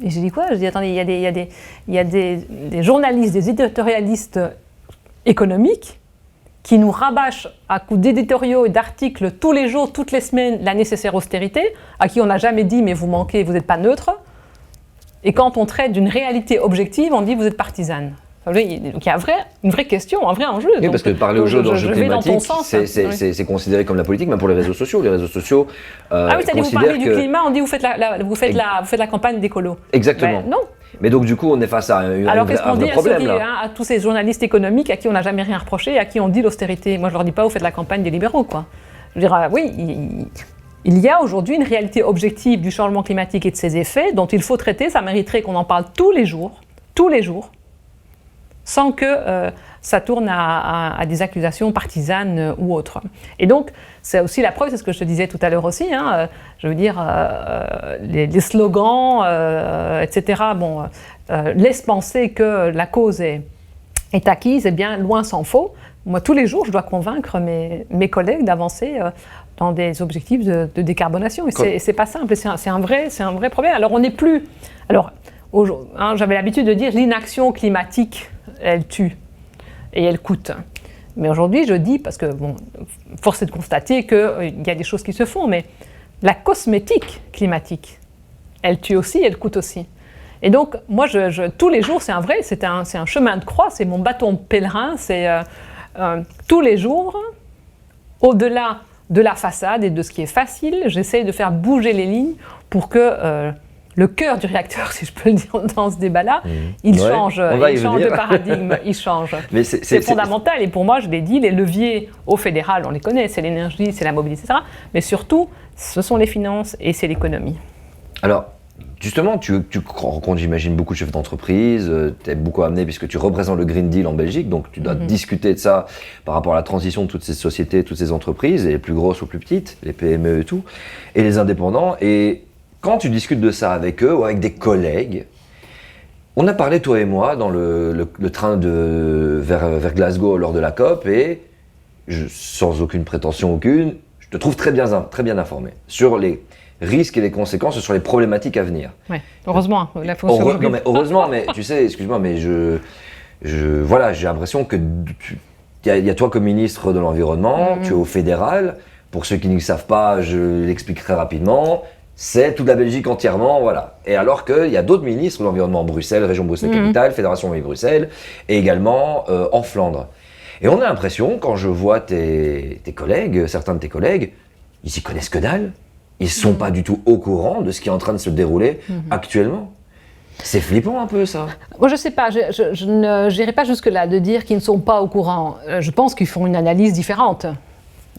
Et j'ai dit quoi? Je dis, attendez, il y a des journalistes, des éditorialistes économiques qui nous rabâchent à coups d'éditoriaux et d'articles tous les jours, toutes les semaines, la nécessaire austérité, à qui on n'a jamais dit, mais vous manquez, vous n'êtes pas neutre. Et quand on traite d'une réalité objective, on dit, vous êtes partisane. Donc il y a une vraie question, un vrai enjeu. Oui, parce que parler aux jeux d'enjeux climatiques, c'est considéré comme la politique, même pour les réseaux sociaux. Les réseaux sociaux c'est-à-dire vous parlez du climat, on dit vous faites la campagne d'écolo. Exactement. Ben, non. Mais donc du coup, on est face à un vrai problème. À tous ces journalistes économiques à qui on n'a jamais rien reproché et à qui on dit l'austérité. Moi, je leur dis pas vous faites la campagne des libéraux, quoi. Je veux dire, oui, il y a aujourd'hui une réalité objective du changement climatique et de ses effets dont il faut traiter. Ça mériterait qu'on en parle tous les jours, sans que ça tourne à des accusations partisanes ou autres. Et donc, c'est aussi la preuve, c'est ce que je te disais tout à l'heure aussi, je veux dire, les slogans, etc., laissent penser que la cause est acquise, et bien loin s'en faut. Moi, tous les jours, je dois convaincre mes collègues d'avancer dans des objectifs de décarbonation. Et c'est pas simple, c'est un vrai problème. Alors, on n'est plus... Alors, j'avais l'habitude de dire l'inaction climatique, elle tue et elle coûte. Mais aujourd'hui, je dis, parce que, force est de constater qu'il y a des choses qui se font, mais la cosmétique climatique, elle tue aussi, elle coûte aussi. Et donc, moi, tous les jours, c'est un chemin de croix, c'est mon bâton pèlerin, c'est tous les jours, au-delà de la façade et de ce qui est facile, j'essaye de faire bouger les lignes pour que le cœur du réacteur, si je peux le dire dans ce débat-là, il change de paradigme, il change. Mais c'est fondamental, et pour moi, je l'ai dit, les leviers au fédéral, on les connaît, c'est l'énergie, c'est la mobilité, etc. Mais surtout, ce sont les finances et c'est l'économie. Alors, justement, tu rencontres, j'imagine, beaucoup de chefs d'entreprise, tu es beaucoup amené puisque tu représentes le Green Deal en Belgique, donc tu dois discuter de ça par rapport à la transition de toutes ces sociétés, toutes ces entreprises, les plus grosses ou plus petites, les PME et tout, et les indépendants. Et quand tu discutes de ça avec eux ou avec des collègues, on a parlé, toi et moi, dans le train vers Glasgow lors de la COP, et sans aucune prétention aucune, je te trouve très bien informé sur les risques et les conséquences, sur les problématiques à venir. Ouais, heureusement. Heureusement, mais tu sais, excuse-moi, mais voilà, j'ai l'impression que il y a toi comme ministre de l'Environnement, tu es au fédéral. Pour ceux qui ne le savent pas, je l'explique très rapidement. C'est toute la Belgique entièrement, voilà. Et alors qu'il y a d'autres ministres de l'Environnement, Bruxelles, Région Bruxelles-Capitale, Fédération Wallonie-Bruxelles, et également en Flandre. Et on a l'impression, quand je vois tes collègues, certains de tes collègues, ils s'y connaissent que dalle. Ils ne sont pas du tout au courant de ce qui est en train de se dérouler actuellement. C'est flippant un peu, ça. Moi, je ne sais pas, je n'irai pas jusque-là de dire qu'ils ne sont pas au courant. Je pense qu'ils font une analyse différente.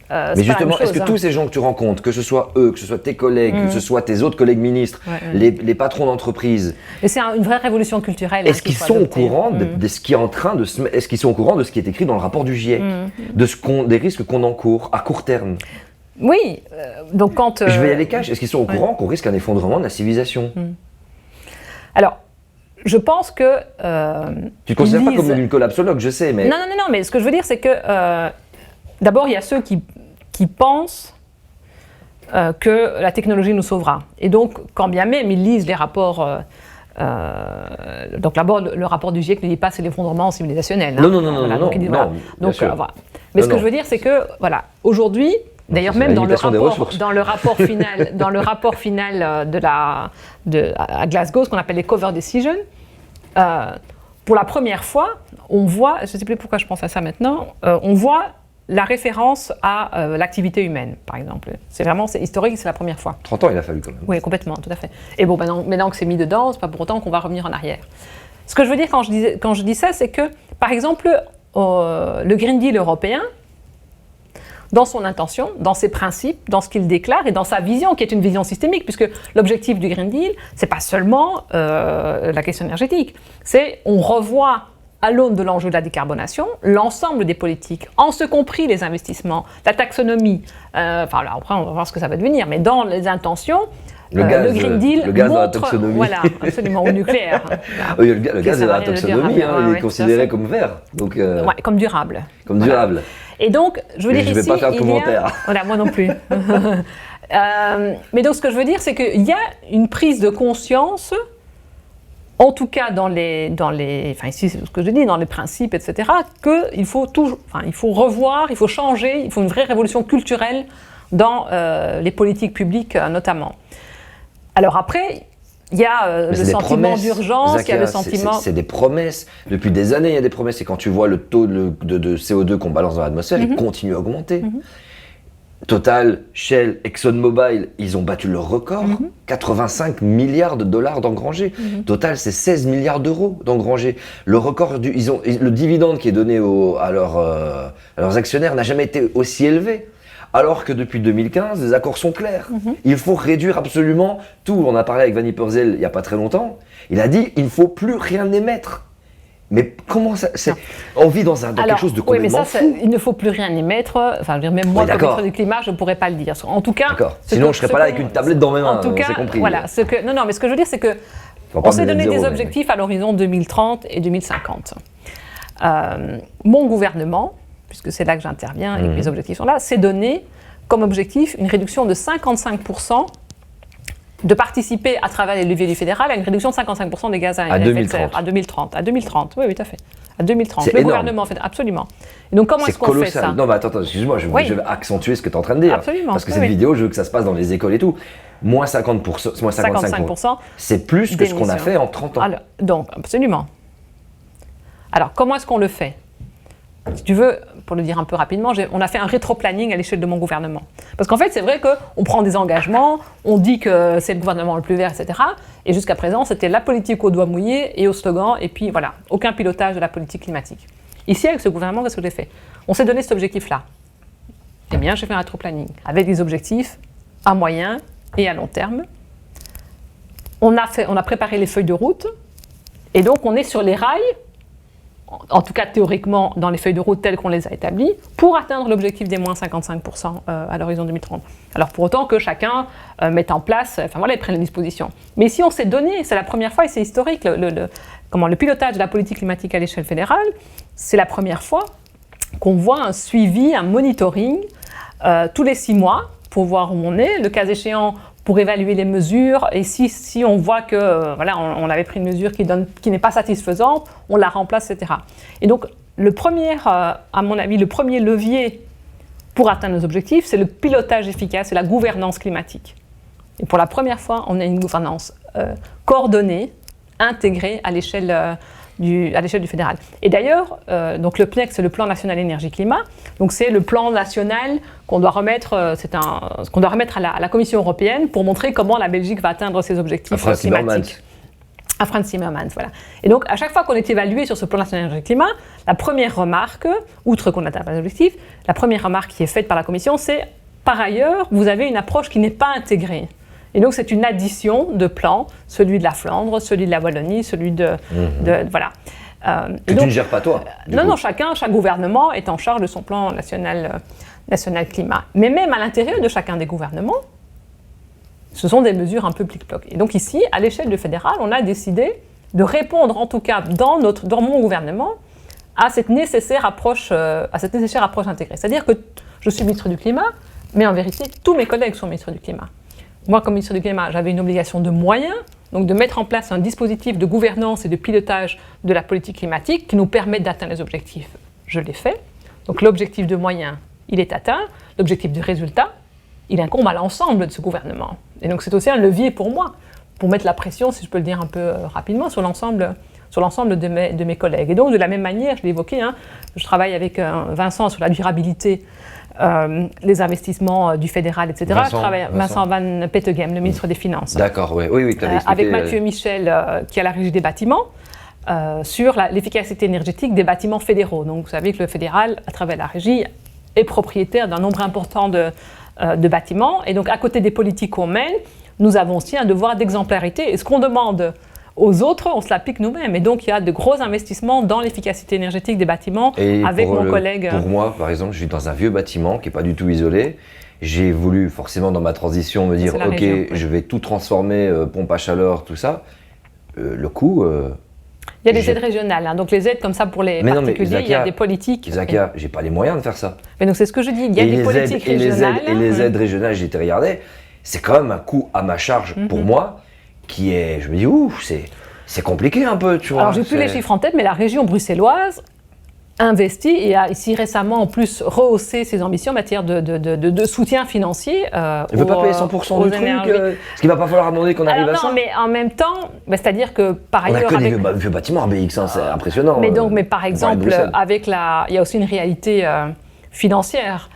Mais justement, est-ce que tous ces gens que tu rencontres, que ce soit eux, que ce soit tes collègues, que ce soit tes autres collègues ministres, les patrons d'entreprise... Et c'est une vraie révolution culturelle. Est-ce qu'ils sont au courant de ce qui est en train de se... Est-ce qu'ils sont au courant de ce qui est écrit dans le rapport du GIEC, des risques qu'on encourt à court terme? Oui, donc quand... Je vais y aller cash. Est-ce qu'ils sont au courant qu'on risque un effondrement de la civilisation? Alors, je pense que... tu ne te considères pas comme une collapsologue, je sais, mais... Non, mais ce que je veux dire, c'est que... D'abord, il y a ceux qui pensent que la technologie nous sauvera. Et donc, quand bien même ils lisent les rapports Donc d'abord, le rapport du GIEC ne dit pas c'est l'effondrement civilisationnel. Non, donc, il dit, voilà. non, Donc, sûr. voilà. Mais ce que je veux dire, c'est que, voilà, aujourd'hui, d'ailleurs même dans le rapport final à Glasgow, ce qu'on appelle les cover decisions, pour la première fois, on voit, je ne sais plus pourquoi je pense à ça maintenant, on voit la référence à l'activité humaine, par exemple. C'est historique, c'est la première fois. 30 ans, il a fallu quand même. Oui, complètement, tout à fait. Et bon, maintenant que c'est mis dedans, c'est pas pour autant qu'on va revenir en arrière. Ce que je veux dire quand je dis ça, c'est que, par exemple, le Green Deal européen, dans son intention, dans ses principes, dans ce qu'il déclare et dans sa vision, qui est une vision systémique, puisque l'objectif du Green Deal, c'est pas seulement la question énergétique, c'est on revoit à l'aune de l'enjeu de la décarbonation, l'ensemble des politiques, en ce compris les investissements, la taxonomie, enfin là, après on va voir ce que ça va devenir, mais dans les intentions, le Green Deal le gaz montre, dans la taxonomie. voilà, absolument, au nucléaire. Oui, le gaz de la taxonomie, il est considéré comme vert, donc ouais, comme durable. Comme durable. Voilà. Et donc, je veux dire ici, je ne vais pas faire de commentaire. Voilà, moi non plus. Mais donc, ce que je veux dire, c'est qu'il y a une prise de conscience. En tout cas, enfin ici c'est ce que je dis, dans les principes, etc., qu'il faut il faut revoir, il faut changer, il faut une vraie révolution culturelle dans les politiques publiques notamment. Alors après, il y a le sentiment d'urgence, il y a le sentiment... C'est des promesses. Depuis des années, il y a des promesses. Et quand tu vois le taux de CO2 qu'on balance dans l'atmosphère, il continue à augmenter. Total, Shell, ExxonMobil, ils ont battu leur record. 85 milliards de dollars d'engrangés. Total, c'est 16 milliards d'euros d'engrangés. Le record, le dividende qui est donné à leurs actionnaires n'a jamais été aussi élevé. Alors que depuis 2015, les accords sont clairs. Il faut réduire absolument tout. On a parlé avec Vanny Purcell il n'y a pas très longtemps. Il a dit il ne faut plus rien émettre. Mais comment ça on vit dans quelque chose de complètement fou. Il ne faut plus rien émettre. Enfin, même moi, comme ministre du climat, je ne pourrais pas le dire. En tout cas, sinon, je ne serais pas là avec une tablette dans mes mains. En tout cas, compris. Voilà. Non, mais ce que je veux dire, c'est que on s'est donné des objectifs à l'horizon 2030 et 2050. Mon gouvernement, puisque c'est là que j'interviens et que les objectifs sont là, s'est donné comme objectif une réduction de 55%. De participer à travers les leviers du fédéral à une réduction de 55% des gaz à effet de serre à 2030. À 2030, oui, tout à fait. À 2030. C'est le énorme. Gouvernement fait absolument. Et donc comment est-ce qu'on fait ça? Non, mais attends, excuse-moi, je vais accentuer ce que tu es en train de dire. Absolument. Parce que cette vidéo, je veux que ça se passe dans les écoles et tout. Moins 50%, moins 55%, c'est plus que ce qu'on a fait en 30 ans. Alors, donc, absolument. Alors, comment est-ce qu'on le fait? Si tu veux, pour le dire un peu rapidement, on a fait un rétro-planning à l'échelle de mon gouvernement. Parce qu'en fait, c'est vrai qu'on prend des engagements, on dit que c'est le gouvernement le plus vert, etc. Et jusqu'à présent, c'était la politique au doigt mouillé et au slogan, et puis voilà, aucun pilotage de la politique climatique. Ici, avec ce gouvernement, qu'est-ce que j'ai fait? On s'est donné cet objectif-là. Eh bien, j'ai fait un rétro-planning avec des objectifs à moyen et à long terme. On a préparé les feuilles de route, et donc on est sur les rails, en tout cas théoriquement dans les feuilles de route telles qu'on les a établies, pour atteindre l'objectif des moins 55% à l'horizon 2030. Alors pour autant que chacun mette en place, enfin voilà, prenne les dispositions. Mais si on s'est donné, c'est la première fois et c'est historique, le pilotage de la politique climatique à l'échelle fédérale, c'est la première fois qu'on voit un suivi, un monitoring tous les 6 mois pour voir où on est, le cas échéant pour évaluer les mesures, et si on voit que voilà, on avait pris une mesure qui n'est pas satisfaisante, on la remplace, etc. Et donc, à mon avis, le premier levier pour atteindre nos objectifs, c'est le pilotage efficace, c'est la gouvernance climatique. Et pour la première fois, on a une gouvernance coordonnée, intégrée à l'échelle du fédéral. Et d'ailleurs, donc le PNEC, c'est le plan national énergie-climat. Donc c'est le plan national qu'on doit remettre, à la Commission européenne pour montrer comment la Belgique va atteindre ses objectifs climatiques. À Frans Timmermans, voilà. Et donc à chaque fois qu'on est évalué sur ce plan national énergie-climat, la première remarque, outre qu'on n'atteint pas les objectifs, la première remarque qui est faite par la Commission, c'est par ailleurs, vous avez une approche qui n'est pas intégrée. Et donc, c'est une addition de plans, celui de la Flandre, celui de la Wallonie, celui voilà. Que tu ne gères pas toi. Non, chaque gouvernement est en charge de son plan national climat. Mais même à l'intérieur de chacun des gouvernements, ce sont des mesures un peu plic-ploc. Et donc ici, à l'échelle du fédéral, on a décidé de répondre, en tout cas dans mon gouvernement, à cette nécessaire approche intégrée. C'est-à-dire que je suis ministre du climat, mais en vérité, tous mes collègues sont ministres du climat. moi, comme ministre du Climat, j'avais une obligation de moyens, donc de mettre en place un dispositif de gouvernance et de pilotage de la politique climatique qui nous permette d'atteindre les objectifs. Je l'ai fait. Donc l'objectif de moyens, il est atteint. L'objectif de résultat, il incombe à l'ensemble de ce gouvernement. Et donc c'est aussi un levier pour moi, pour mettre la pression, si je peux le dire un peu rapidement, sur l'ensemble de mes collègues. Et donc de la même manière, je l'ai évoqué, je travaille avec Vincent sur la durabilité, les investissements du fédéral, etc. Je travaille avec Vincent Van Petegem, le ministre des Finances. D'accord, oui, tu avais expliqué. Avec Mathieu Michel, qui est à la régie des bâtiments, sur l'efficacité énergétique des bâtiments fédéraux. Donc vous savez que le fédéral, à travers la régie, est propriétaire d'un nombre important de bâtiments. Et donc à côté des politiques qu'on mène, nous avons aussi un devoir d'exemplarité. Et ce qu'on demande aux autres, on se l'applique nous-mêmes. Et donc, il y a de gros investissements dans l'efficacité énergétique des bâtiments avec mon collègue. Pour moi, par exemple, je suis dans un vieux bâtiment qui n'est pas du tout isolé. J'ai voulu forcément, dans ma transition, me dire, OK, région, oui. Je vais tout transformer, pompe à chaleur, tout ça. Le coût... il y a des aides régionales. Donc, les aides comme ça pour les particuliers, il y a des politiques. Zakia, j'ai pas les moyens de faire ça. Mais donc, c'est ce que je dis. Il y a des politiques régionales. Et les aides régionales, j'ai été regarder, c'est quand même un coût à ma charge pour moi. Qui est, je me dis, c'est compliqué un peu, tu vois. Alors, j'ai plus les chiffres en tête, mais la région bruxelloise investit et a ici récemment en plus rehaussé ses ambitions en matière de soutien financier. Il ne veut pas payer 100% du truc, parce qu'il ne va pas falloir demander qu'on arrive à ça. Non, mais en même temps, c'est-à-dire que par ailleurs... On n'a que des vieux bâtiments à BX, c'est impressionnant. Mais par exemple, il y a aussi une réalité financière.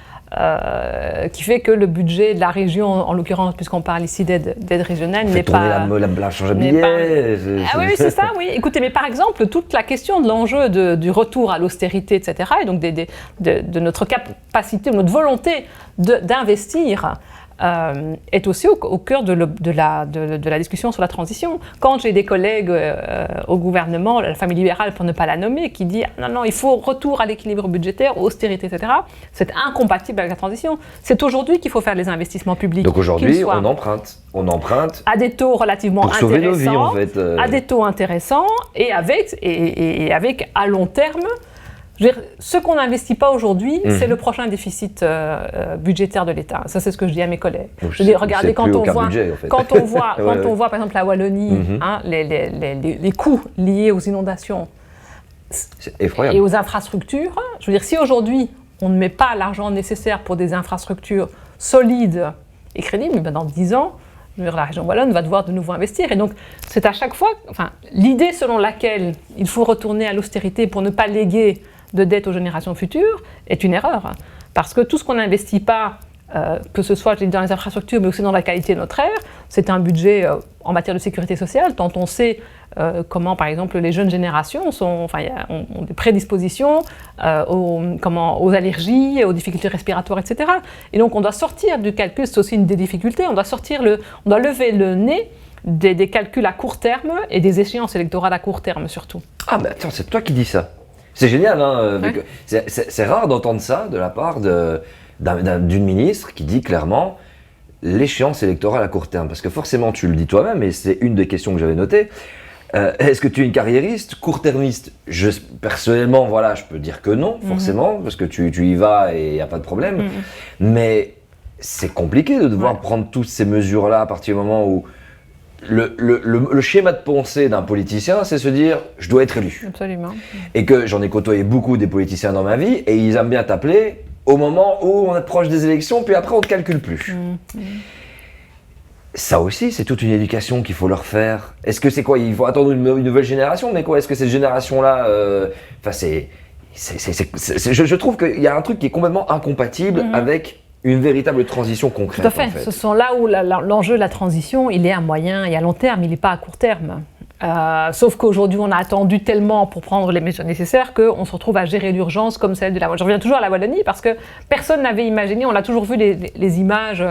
Qui fait que le budget de la région, en l'occurrence, puisqu'on parle ici d'aide régionale, n'est pas... la change à billets. Oui, c'est ça, oui. Écoutez, mais par exemple, toute la question de l'enjeu du retour à l'austérité, etc., et donc de notre capacité, notre volonté d'investir, est aussi au cœur de la discussion sur la transition. Quand j'ai des collègues au gouvernement, la famille libérale pour ne pas la nommer, qui dit non, il faut retour à l'équilibre budgétaire, austérité, etc., c'est incompatible avec la transition. C'est aujourd'hui qu'il faut faire les investissements publics. Donc aujourd'hui, on emprunte à des taux relativement pour sauver nos vies, en fait. À des taux intéressants et avec à long terme. Je veux dire, ce qu'on n'investit pas aujourd'hui, c'est le prochain déficit budgétaire de l'État. Ça, c'est ce que je dis à mes collègues. Donc, je veux dire, regardez, quand on voit, par exemple, la Wallonie, les coûts liés aux inondations et aux infrastructures. Je veux dire, si aujourd'hui, on ne met pas l'argent nécessaire pour des infrastructures solides et crédibles, dans 10 ans, je veux dire, la région wallonne va devoir de nouveau investir. Et donc, c'est à chaque fois... l'idée selon laquelle il faut retourner à l'austérité pour ne pas léguer de dette aux générations futures est une erreur. Parce que tout ce qu'on n'investit pas, que ce soit dans les infrastructures, mais aussi dans la qualité de notre air, c'est un budget en matière de sécurité sociale, tant on sait comment, par exemple, les jeunes générations ont des prédispositions aux allergies, aux difficultés respiratoires, etc. Et donc, on doit sortir du calcul, c'est aussi une des difficultés, on doit lever le nez des calculs à court terme et des échéances électorales à court terme, surtout. Ah, mais attends, c'est toi qui dis ça. C'est génial, hein, ouais. C'est rare d'entendre ça de la part d'une ministre qui dit clairement l'échéance électorale à court terme. Parce que forcément, tu le dis toi-même, et c'est une des questions que j'avais notées. Est-ce que tu es une carriériste, court-termiste? Personnellement, voilà, je peux dire que non, forcément, parce que tu y vas et il n'y a pas de problème. Mais c'est compliqué de devoir prendre toutes ces mesures-là à partir du moment où le schéma de pensée d'un politicien, c'est se dire « je dois être élu ». Absolument. Et que j'en ai côtoyé beaucoup des politiciens dans ma vie, et ils aiment bien t'appeler au moment où on est proche des élections, puis après on ne te calcule plus. Ça aussi, c'est toute une éducation qu'il faut leur faire. Est-ce que c'est quoi? Il faut attendre une nouvelle génération, mais quoi? Est-ce que cette génération-là... je trouve qu'il y a un truc qui est complètement incompatible avec une véritable transition concrète. Tout à fait. En fait. Ce sont là où l'enjeu de la transition, il est à moyen et à long terme, il n'est pas à court terme. Sauf qu'aujourd'hui, on a attendu tellement pour prendre les mesures nécessaires qu'on se retrouve à gérer l'urgence comme celle de la Wallonie. Je reviens toujours à la Wallonie parce que personne n'avait imaginé, on a toujours vu les images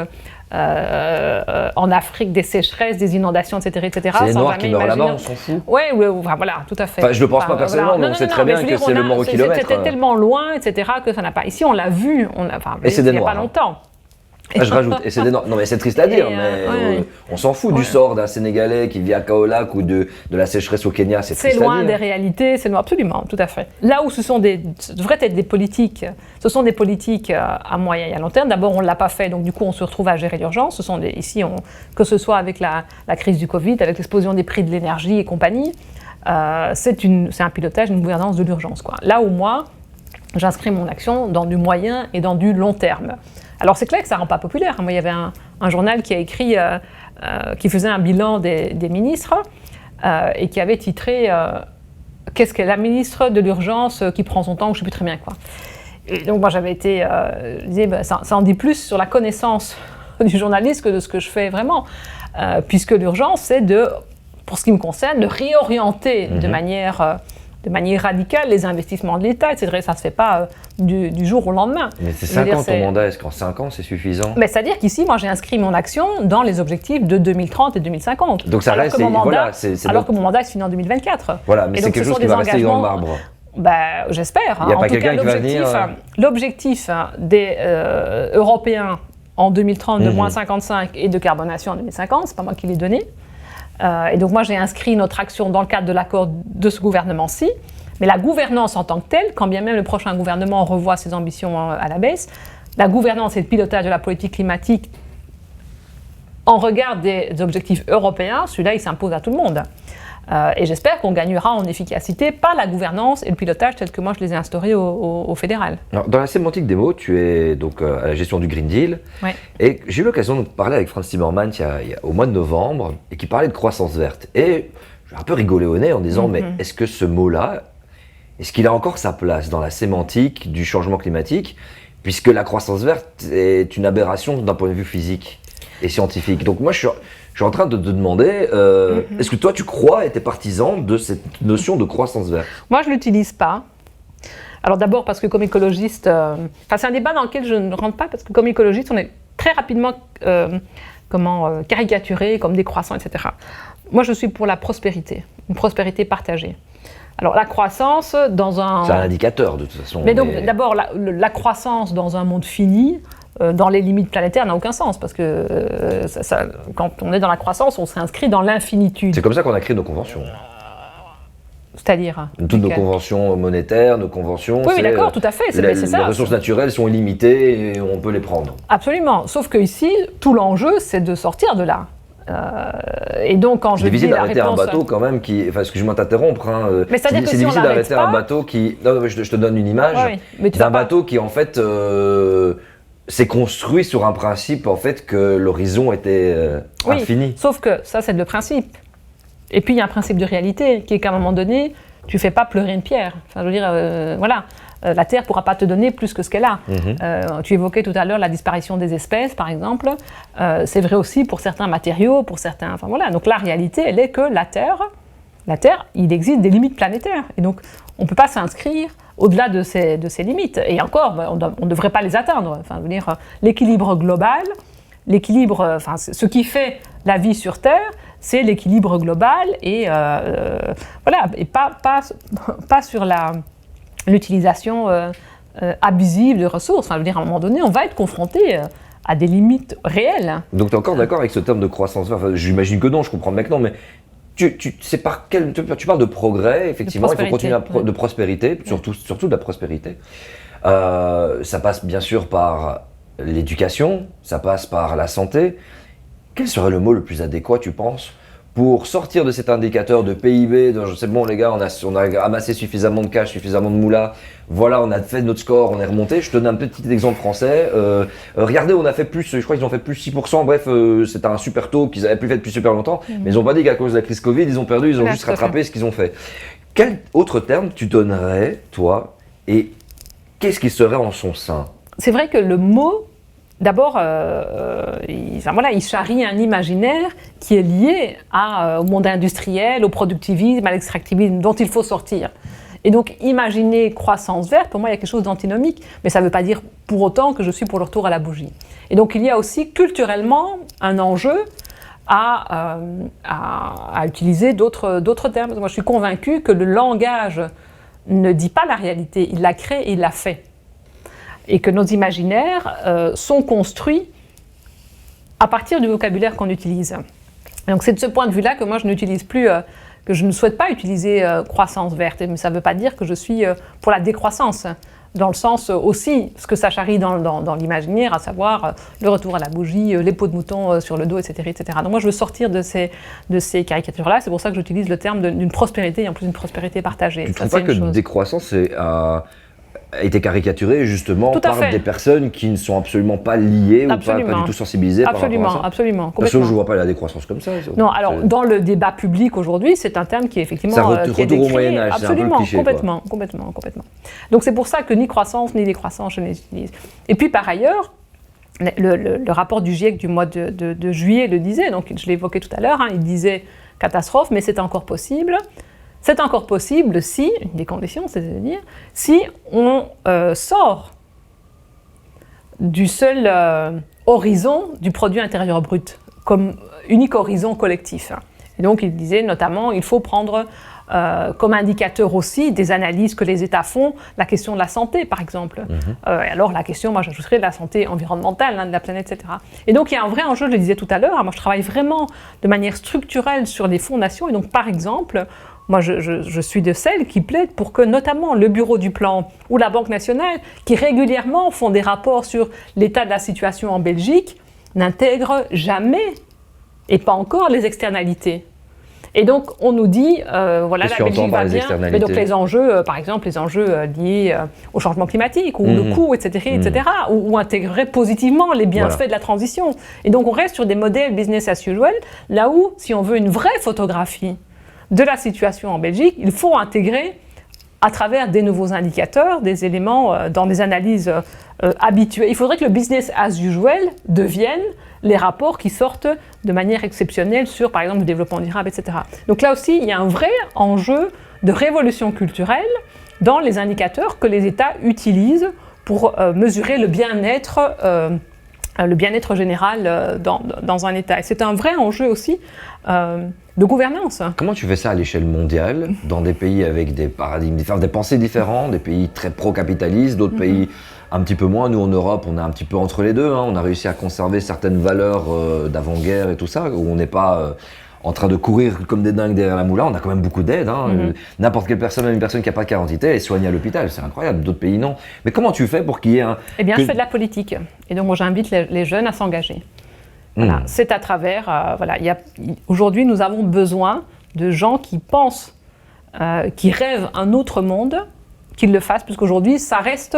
en Afrique des sécheresses, des inondations, etc. C'est les Noirs qui meurent là-bas, on s'en fout. Oui, voilà, tout à fait. Enfin, je ne le pense pas personnellement, mais on sait très bien que c'est le mort au kilomètre. C'était tellement loin, etc., que ça n'a pas... Ici, on l'a vu, il n'y a pas longtemps. Ah, je rajoute, et c'est énorme. Non mais c'est triste à dire, mais ouais. on s'en fout du sort d'un Sénégalais qui vit à Kaolack ou de la sécheresse au Kenya, c'est triste à dire. C'est loin des réalités, c'est loin, absolument, tout à fait. Là où ce devraient être des politiques, ce sont des politiques à moyen et à long terme. D'abord, on ne l'a pas fait, donc du coup, on se retrouve à gérer l'urgence. Que ce soit avec la crise du Covid, avec l'explosion des prix de l'énergie et compagnie, c'est un pilotage, une gouvernance de l'urgence, quoi. Là où moi, j'inscris mon action dans du moyen et dans du long terme. Alors c'est clair que ça ne rend pas populaire. Moi, il y avait un journal qui a écrit, qui faisait un bilan des ministres et qui avait titré « Qu'est-ce qu'est la ministre de l'urgence qui prend son temps ?» ou je ne sais plus très bien quoi. Et donc moi j'avais été, je disais, ça en dit plus sur la connaissance du journaliste que de ce que je fais vraiment. Puisque l'urgence, c'est pour ce qui me concerne, de réorienter de manière radicale les investissements de l'État, etc. Ça ne se fait pas du jour au lendemain. Mais c'est 5 ans ton mandat, est-ce qu'en 5 ans c'est suffisant? C'est-à-dire qu'ici, moi j'ai inscrit mon action dans les objectifs de 2030 et 2050. Donc ça reste, alors que mon mandat se finit en 2024. Voilà, mais c'est quelque chose qui va rester dans le marbre. J'espère. Il n'y a pas quelqu'un qui va venir... L'objectif des Européens en 2030 de moins 55 et de carbonation en 2050, c'est pas moi qui l'ai donné. Et donc moi j'ai inscrit notre action dans le cadre de l'accord de ce gouvernement-ci, mais la gouvernance en tant que telle, quand bien même le prochain gouvernement revoit ses ambitions à la baisse, la gouvernance et le pilotage de la politique climatique en regard des objectifs européens, celui-là il s'impose à tout le monde. Et j'espère qu'on gagnera en efficacité par la gouvernance et le pilotage tels que moi je les ai instaurés au fédéral. Alors, dans la sémantique des mots, tu es donc à la gestion du Green Deal. Ouais. Et j'ai eu l'occasion de parler avec Frans Timmermans au mois de novembre et qui parlait de croissance verte. Et j'ai un peu rigolé au nez en disant mais est-ce que ce mot-là, est-ce qu'il a encore sa place dans la sémantique du changement climatique, puisque la croissance verte est une aberration d'un point de vue physique et scientifique. Donc moi je suis en train de te demander, est-ce que toi tu crois et t'es partisan de cette notion de croissance verte? Moi je ne l'utilise pas. Alors d'abord parce que comme écologiste, c'est un débat dans lequel je ne rentre pas parce que comme écologiste on est très rapidement caricaturé comme décroissant, etc. Moi je suis pour la prospérité, une prospérité partagée. Alors la croissance dans un... C'est un indicateur de toute façon. Mais donc d'abord la croissance dans un monde fini, dans les limites planétaires n'a aucun sens parce que quand on est dans la croissance, on serait inscrit dans l'infinitude. C'est comme ça qu'on a créé nos conventions. C'est-à-dire toutes nos conventions monétaires, nos conventions. Oui, d'accord, tout à fait. C'est ça. Les ressources naturelles sont illimitées et on peut les prendre. Absolument. Sauf qu'ici, tout l'enjeu, c'est de sortir de là. Et donc, quand je dis difficile la d'arrêter réponse... un bateau quand même qui... Enfin, excuse-moi de t'interrompre. Mais c'est-à-dire que c'est si difficile on l'arrête d'arrêter pas... un bateau qui... Non, je te donne une image d'un bateau qui, en fait, s'est construit sur un principe, en fait, que l'horizon était infini. Sauf que ça, c'est le principe. Et puis, il y a un principe de réalité qui est qu'à un moment donné, tu ne fais pas pleurer une pierre. Enfin, je veux dire, voilà. La Terre ne pourra pas te donner plus que ce qu'elle a. Tu évoquais tout à l'heure la disparition des espèces, par exemple. C'est vrai aussi pour certains matériaux, pour certains... Enfin, voilà. Donc la réalité, elle est que la Terre, il existe des limites planétaires. Et donc, on ne peut pas s'inscrire au-delà de ces limites. Et encore, on ne devrait pas les atteindre. Enfin, je veux dire, l'équilibre global, ce qui fait la vie sur Terre, c'est l'équilibre global et, voilà, et pas sur l'utilisation abusive de ressources. Enfin, je veux dire, à un moment donné, on va être confronté à des limites réelles. Donc, tu es encore d'accord avec ce terme de croissance verte? Enfin, j'imagine que non, je comprends bien que non, mais tu parles de progrès, effectivement, il faut continuer de prospérité, surtout de la prospérité. Ça passe bien sûr par l'éducation, ça passe par la santé. Quel serait le mot le plus adéquat, tu penses, pour sortir de cet indicateur de PIB, c'est bon les gars, on a amassé suffisamment de cash, suffisamment de moula, voilà, on a fait notre score, on est remonté. Je te donne un petit exemple français. Regardez, on a fait plus, je crois qu'ils ont fait plus 6%, bref, c'était un super taux qu'ils avaient plus fait depuis super longtemps, mais ils n'ont pas dit qu'à cause de la crise Covid, ils ont perdu, ils ont juste rattrapé ce qu'ils ont fait. Quel autre terme tu donnerais, toi, et qu'est-ce qui serait en son sein? C'est vrai que le mot... D'abord, il charrie un imaginaire qui est lié au monde industriel, au productivisme, à l'extractivisme dont il faut sortir. Et donc, imaginer croissance verte, pour moi, il y a quelque chose d'antinomique, mais ça ne veut pas dire pour autant que je suis pour le retour à la bougie. Et donc, il y a aussi culturellement un enjeu à utiliser d'autres termes. Moi, je suis convaincue que le langage ne dit pas la réalité, il la crée et il la fait. Et que nos imaginaires sont construits à partir du vocabulaire qu'on utilise. Et donc c'est de ce point de vue-là que moi je n'utilise plus, que je ne souhaite pas utiliser croissance verte. Mais ça ne veut pas dire que je suis pour la décroissance, dans le sens aussi, ce que ça charrie dans l'imaginaire, à savoir le retour à la bougie, les peaux de mouton sur le dos, etc., etc. Donc moi je veux sortir de ces caricatures-là, c'est pour ça que j'utilise le terme d'une prospérité, et en plus une prospérité partagée. Tu ne trouves pas que décroissance a été caricaturé justement par des personnes qui ne sont absolument pas liées ou pas du tout sensibilisées par rapport à ça? Absolument. Parce que je ne vois pas la décroissance comme ça. Non, alors dans le débat public aujourd'hui, c'est un terme qui est effectivement qui est décrit, au Moyen-Âge, c'est un peu le cliché. Complètement. Donc c'est pour ça que ni croissance ni décroissance, je les utilise. Et puis par ailleurs, le rapport du GIEC du mois de juillet le disait, donc je l'ai évoqué tout à l'heure, il disait catastrophe, mais c'est encore possible. C'est encore possible si, une des conditions, c'est-à-dire, si on sort du seul horizon du produit intérieur brut, comme unique horizon collectif. Et donc, il disait notamment, il faut prendre comme indicateur aussi des analyses que les États font, la question de la santé, par exemple. Alors, la question, moi, j'ajouterais de la santé environnementale, de la planète, etc. Et donc, il y a un vrai enjeu, je le disais tout à l'heure, moi, je travaille vraiment de manière structurelle sur les fondations. Et donc, par exemple, moi, je suis de celles qui plaident pour que, notamment, le Bureau du Plan ou la Banque nationale, qui régulièrement font des rapports sur l'état de la situation en Belgique, n'intègrent jamais, et pas encore, les externalités. Et donc, on nous dit, voilà, la Belgique va bien, mais donc les enjeux, par exemple, les enjeux liés au changement climatique, ou le coût, etc., ou intégrer positivement les bienfaits de la transition. Et donc, on reste sur des modèles business as usual, là où, si on veut une vraie photographie de la situation en Belgique, il faut intégrer à travers des nouveaux indicateurs, des éléments dans des analyses habituelles. Il faudrait que le business as usual devienne les rapports qui sortent de manière exceptionnelle sur, par exemple, le développement durable, etc. Donc là aussi, il y a un vrai enjeu de révolution culturelle dans les indicateurs que les États utilisent pour mesurer le bien-être général dans un État. Et c'est un vrai enjeu aussi de gouvernance. Comment tu fais ça à l'échelle mondiale, dans des pays avec des paradigmes différents, des pensées différentes, des pays très pro-capitalistes, d'autres pays un petit peu moins? Nous, en Europe, on est un petit peu entre les deux. On a réussi à conserver certaines valeurs d'avant-guerre et tout ça, où on n'est pas en train de courir comme des dingues derrière la moulin. On a quand même beaucoup d'aide. N'importe quelle personne, même une personne qui n'a pas de carte d'identité, elle est soignée à l'hôpital. C'est incroyable. D'autres pays, non. Mais comment tu fais pour qu'il y ait un... Eh bien, je fais de la politique. Et donc, moi, j'invite les jeunes à s'engager. Voilà. C'est à travers... aujourd'hui, nous avons besoin de gens qui pensent, qui rêvent un autre monde, qu'ils le fassent, puisqu'aujourd'hui, ça reste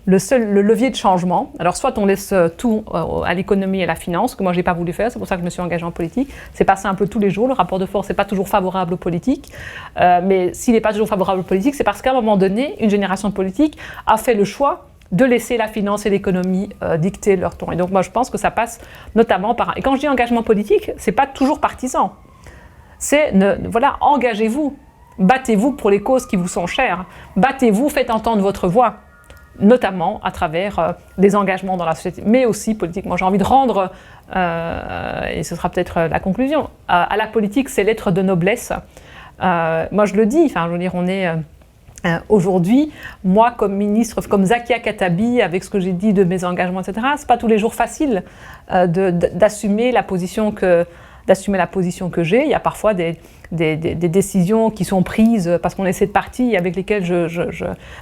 le levier de changement. Alors, soit on laisse tout à l'économie et à la finance, que moi, je n'ai pas voulu faire, c'est pour ça que je me suis engagée en politique. C'est pas simple tous les jours, le rapport de force n'est pas toujours favorable aux politiques. Mais s'il n'est pas toujours favorable aux politiques, c'est parce qu'à un moment donné, une génération politique a fait le choix de laisser la finance et l'économie dicter leur ton. Et donc, moi, je pense que ça passe notamment par... Et quand je dis engagement politique, c'est pas toujours partisan. C'est, engagez-vous. Battez-vous pour les causes qui vous sont chères. Battez-vous, faites entendre votre voix, notamment à travers des engagements dans la société, mais aussi politiquement. J'ai envie de rendre, et ce sera peut-être la conclusion, à la politique, c'est lettre de noblesse. Moi, je le dis, on est... aujourd'hui, moi comme ministre, comme Zakia Khattabi, avec ce que j'ai dit de mes engagements, etc., c'est pas tous les jours facile d'assumer la position que j'ai. Il y a parfois des décisions qui sont prises parce qu'on est cette partie avec lesquelles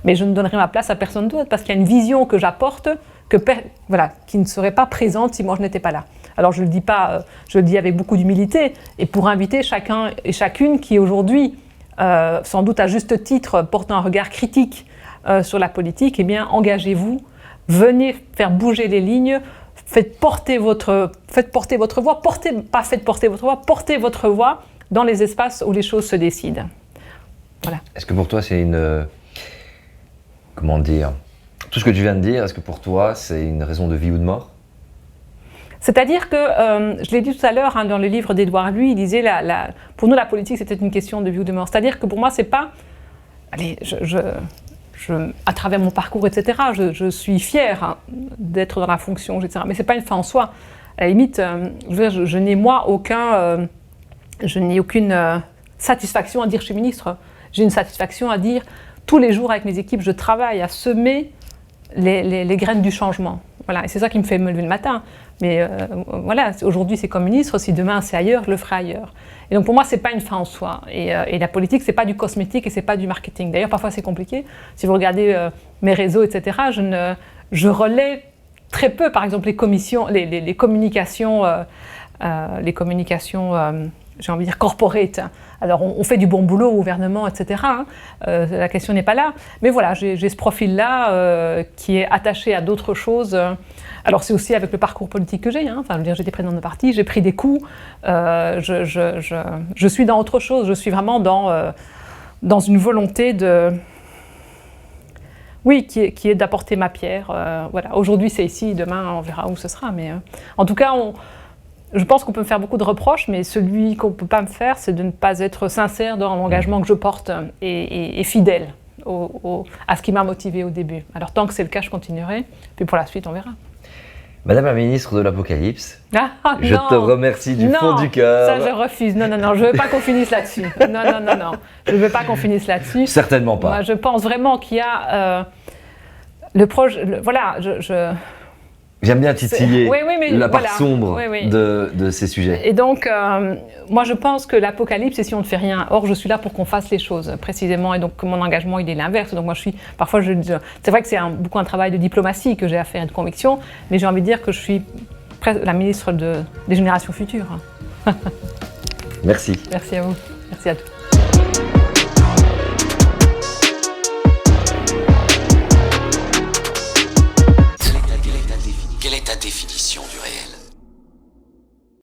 mais je ne donnerai ma place à personne d'autre parce qu'il y a une vision que j'apporte qui ne serait pas présente si moi je n'étais pas là. Alors je le dis pas, je le dis avec beaucoup d'humilité et pour inviter chacun et chacune qui aujourd'hui sans doute à juste titre, porte un regard critique sur la politique, eh bien, engagez-vous, venez faire bouger les lignes, faites porter votre voix, portez votre voix dans les espaces où les choses se décident. Voilà. Est-ce que pour toi, c'est comment dire, tout ce que tu viens de dire, est-ce que pour toi, c'est une raison de vie ou de mort? C'est-à-dire que, je l'ai dit tout à l'heure dans le livre d'Édouard Louis, il disait, pour nous la politique c'était une question de vie ou de mort. C'est-à-dire que pour moi c'est pas, à travers mon parcours, etc., je suis fière d'être dans la fonction, etc., mais c'est pas une fin en soi. À la limite, je n'ai aucune satisfaction à dire je suis ministre. J'ai une satisfaction à dire tous les jours avec mes équipes, je travaille à semer les graines du changement. Voilà, et c'est ça qui me fait me lever le matin. Mais voilà, aujourd'hui c'est comme ministre, si demain c'est ailleurs, je le ferai ailleurs. Et donc pour moi, c'est pas une fin en soi. Et la politique, c'est pas du cosmétique et c'est pas du marketing. D'ailleurs, parfois c'est compliqué. Si vous regardez mes réseaux, etc., je relais très peu, par exemple, les communications, j'ai envie de dire corporate. Alors on fait du bon boulot au gouvernement, etc. La question n'est pas là. Mais voilà, j'ai ce profil-là qui est attaché à d'autres choses. Alors c'est aussi avec le parcours politique que j'ai. Enfin, je veux dire, j'étais présidente de parti, j'ai pris des coups. Je suis dans autre chose. Je suis vraiment dans une volonté de... Oui, qui est d'apporter ma pierre. Voilà. Aujourd'hui c'est ici, demain on verra où ce sera. Mais en tout cas, je pense qu'on peut me faire beaucoup de reproches, mais celui qu'on ne peut pas me faire, c'est de ne pas être sincère dans l'engagement que je porte et fidèle à ce qui m'a motivée au début. Alors tant que c'est le cas, je continuerai, puis pour la suite, on verra. Madame la ministre de l'Apocalypse, je non, te remercie du fond du cœur. Ça je refuse. Non, je ne veux pas qu'on finisse là-dessus. Non. Je ne veux pas qu'on finisse là-dessus. Certainement pas. Moi, je pense vraiment qu'il y a le projet... Voilà, J'aime bien titiller la part sombre Oui. de ces sujets. Et donc, moi je pense que l'apocalypse, c'est si on ne fait rien. Or, je suis là pour qu'on fasse les choses, précisément. Et donc, mon engagement, il est l'inverse. Donc, moi, c'est vrai que c'est beaucoup un travail de diplomatie que j'ai à faire et de conviction, mais j'ai envie de dire que je suis la ministre des générations futures. Merci. Merci à vous. Merci à tous.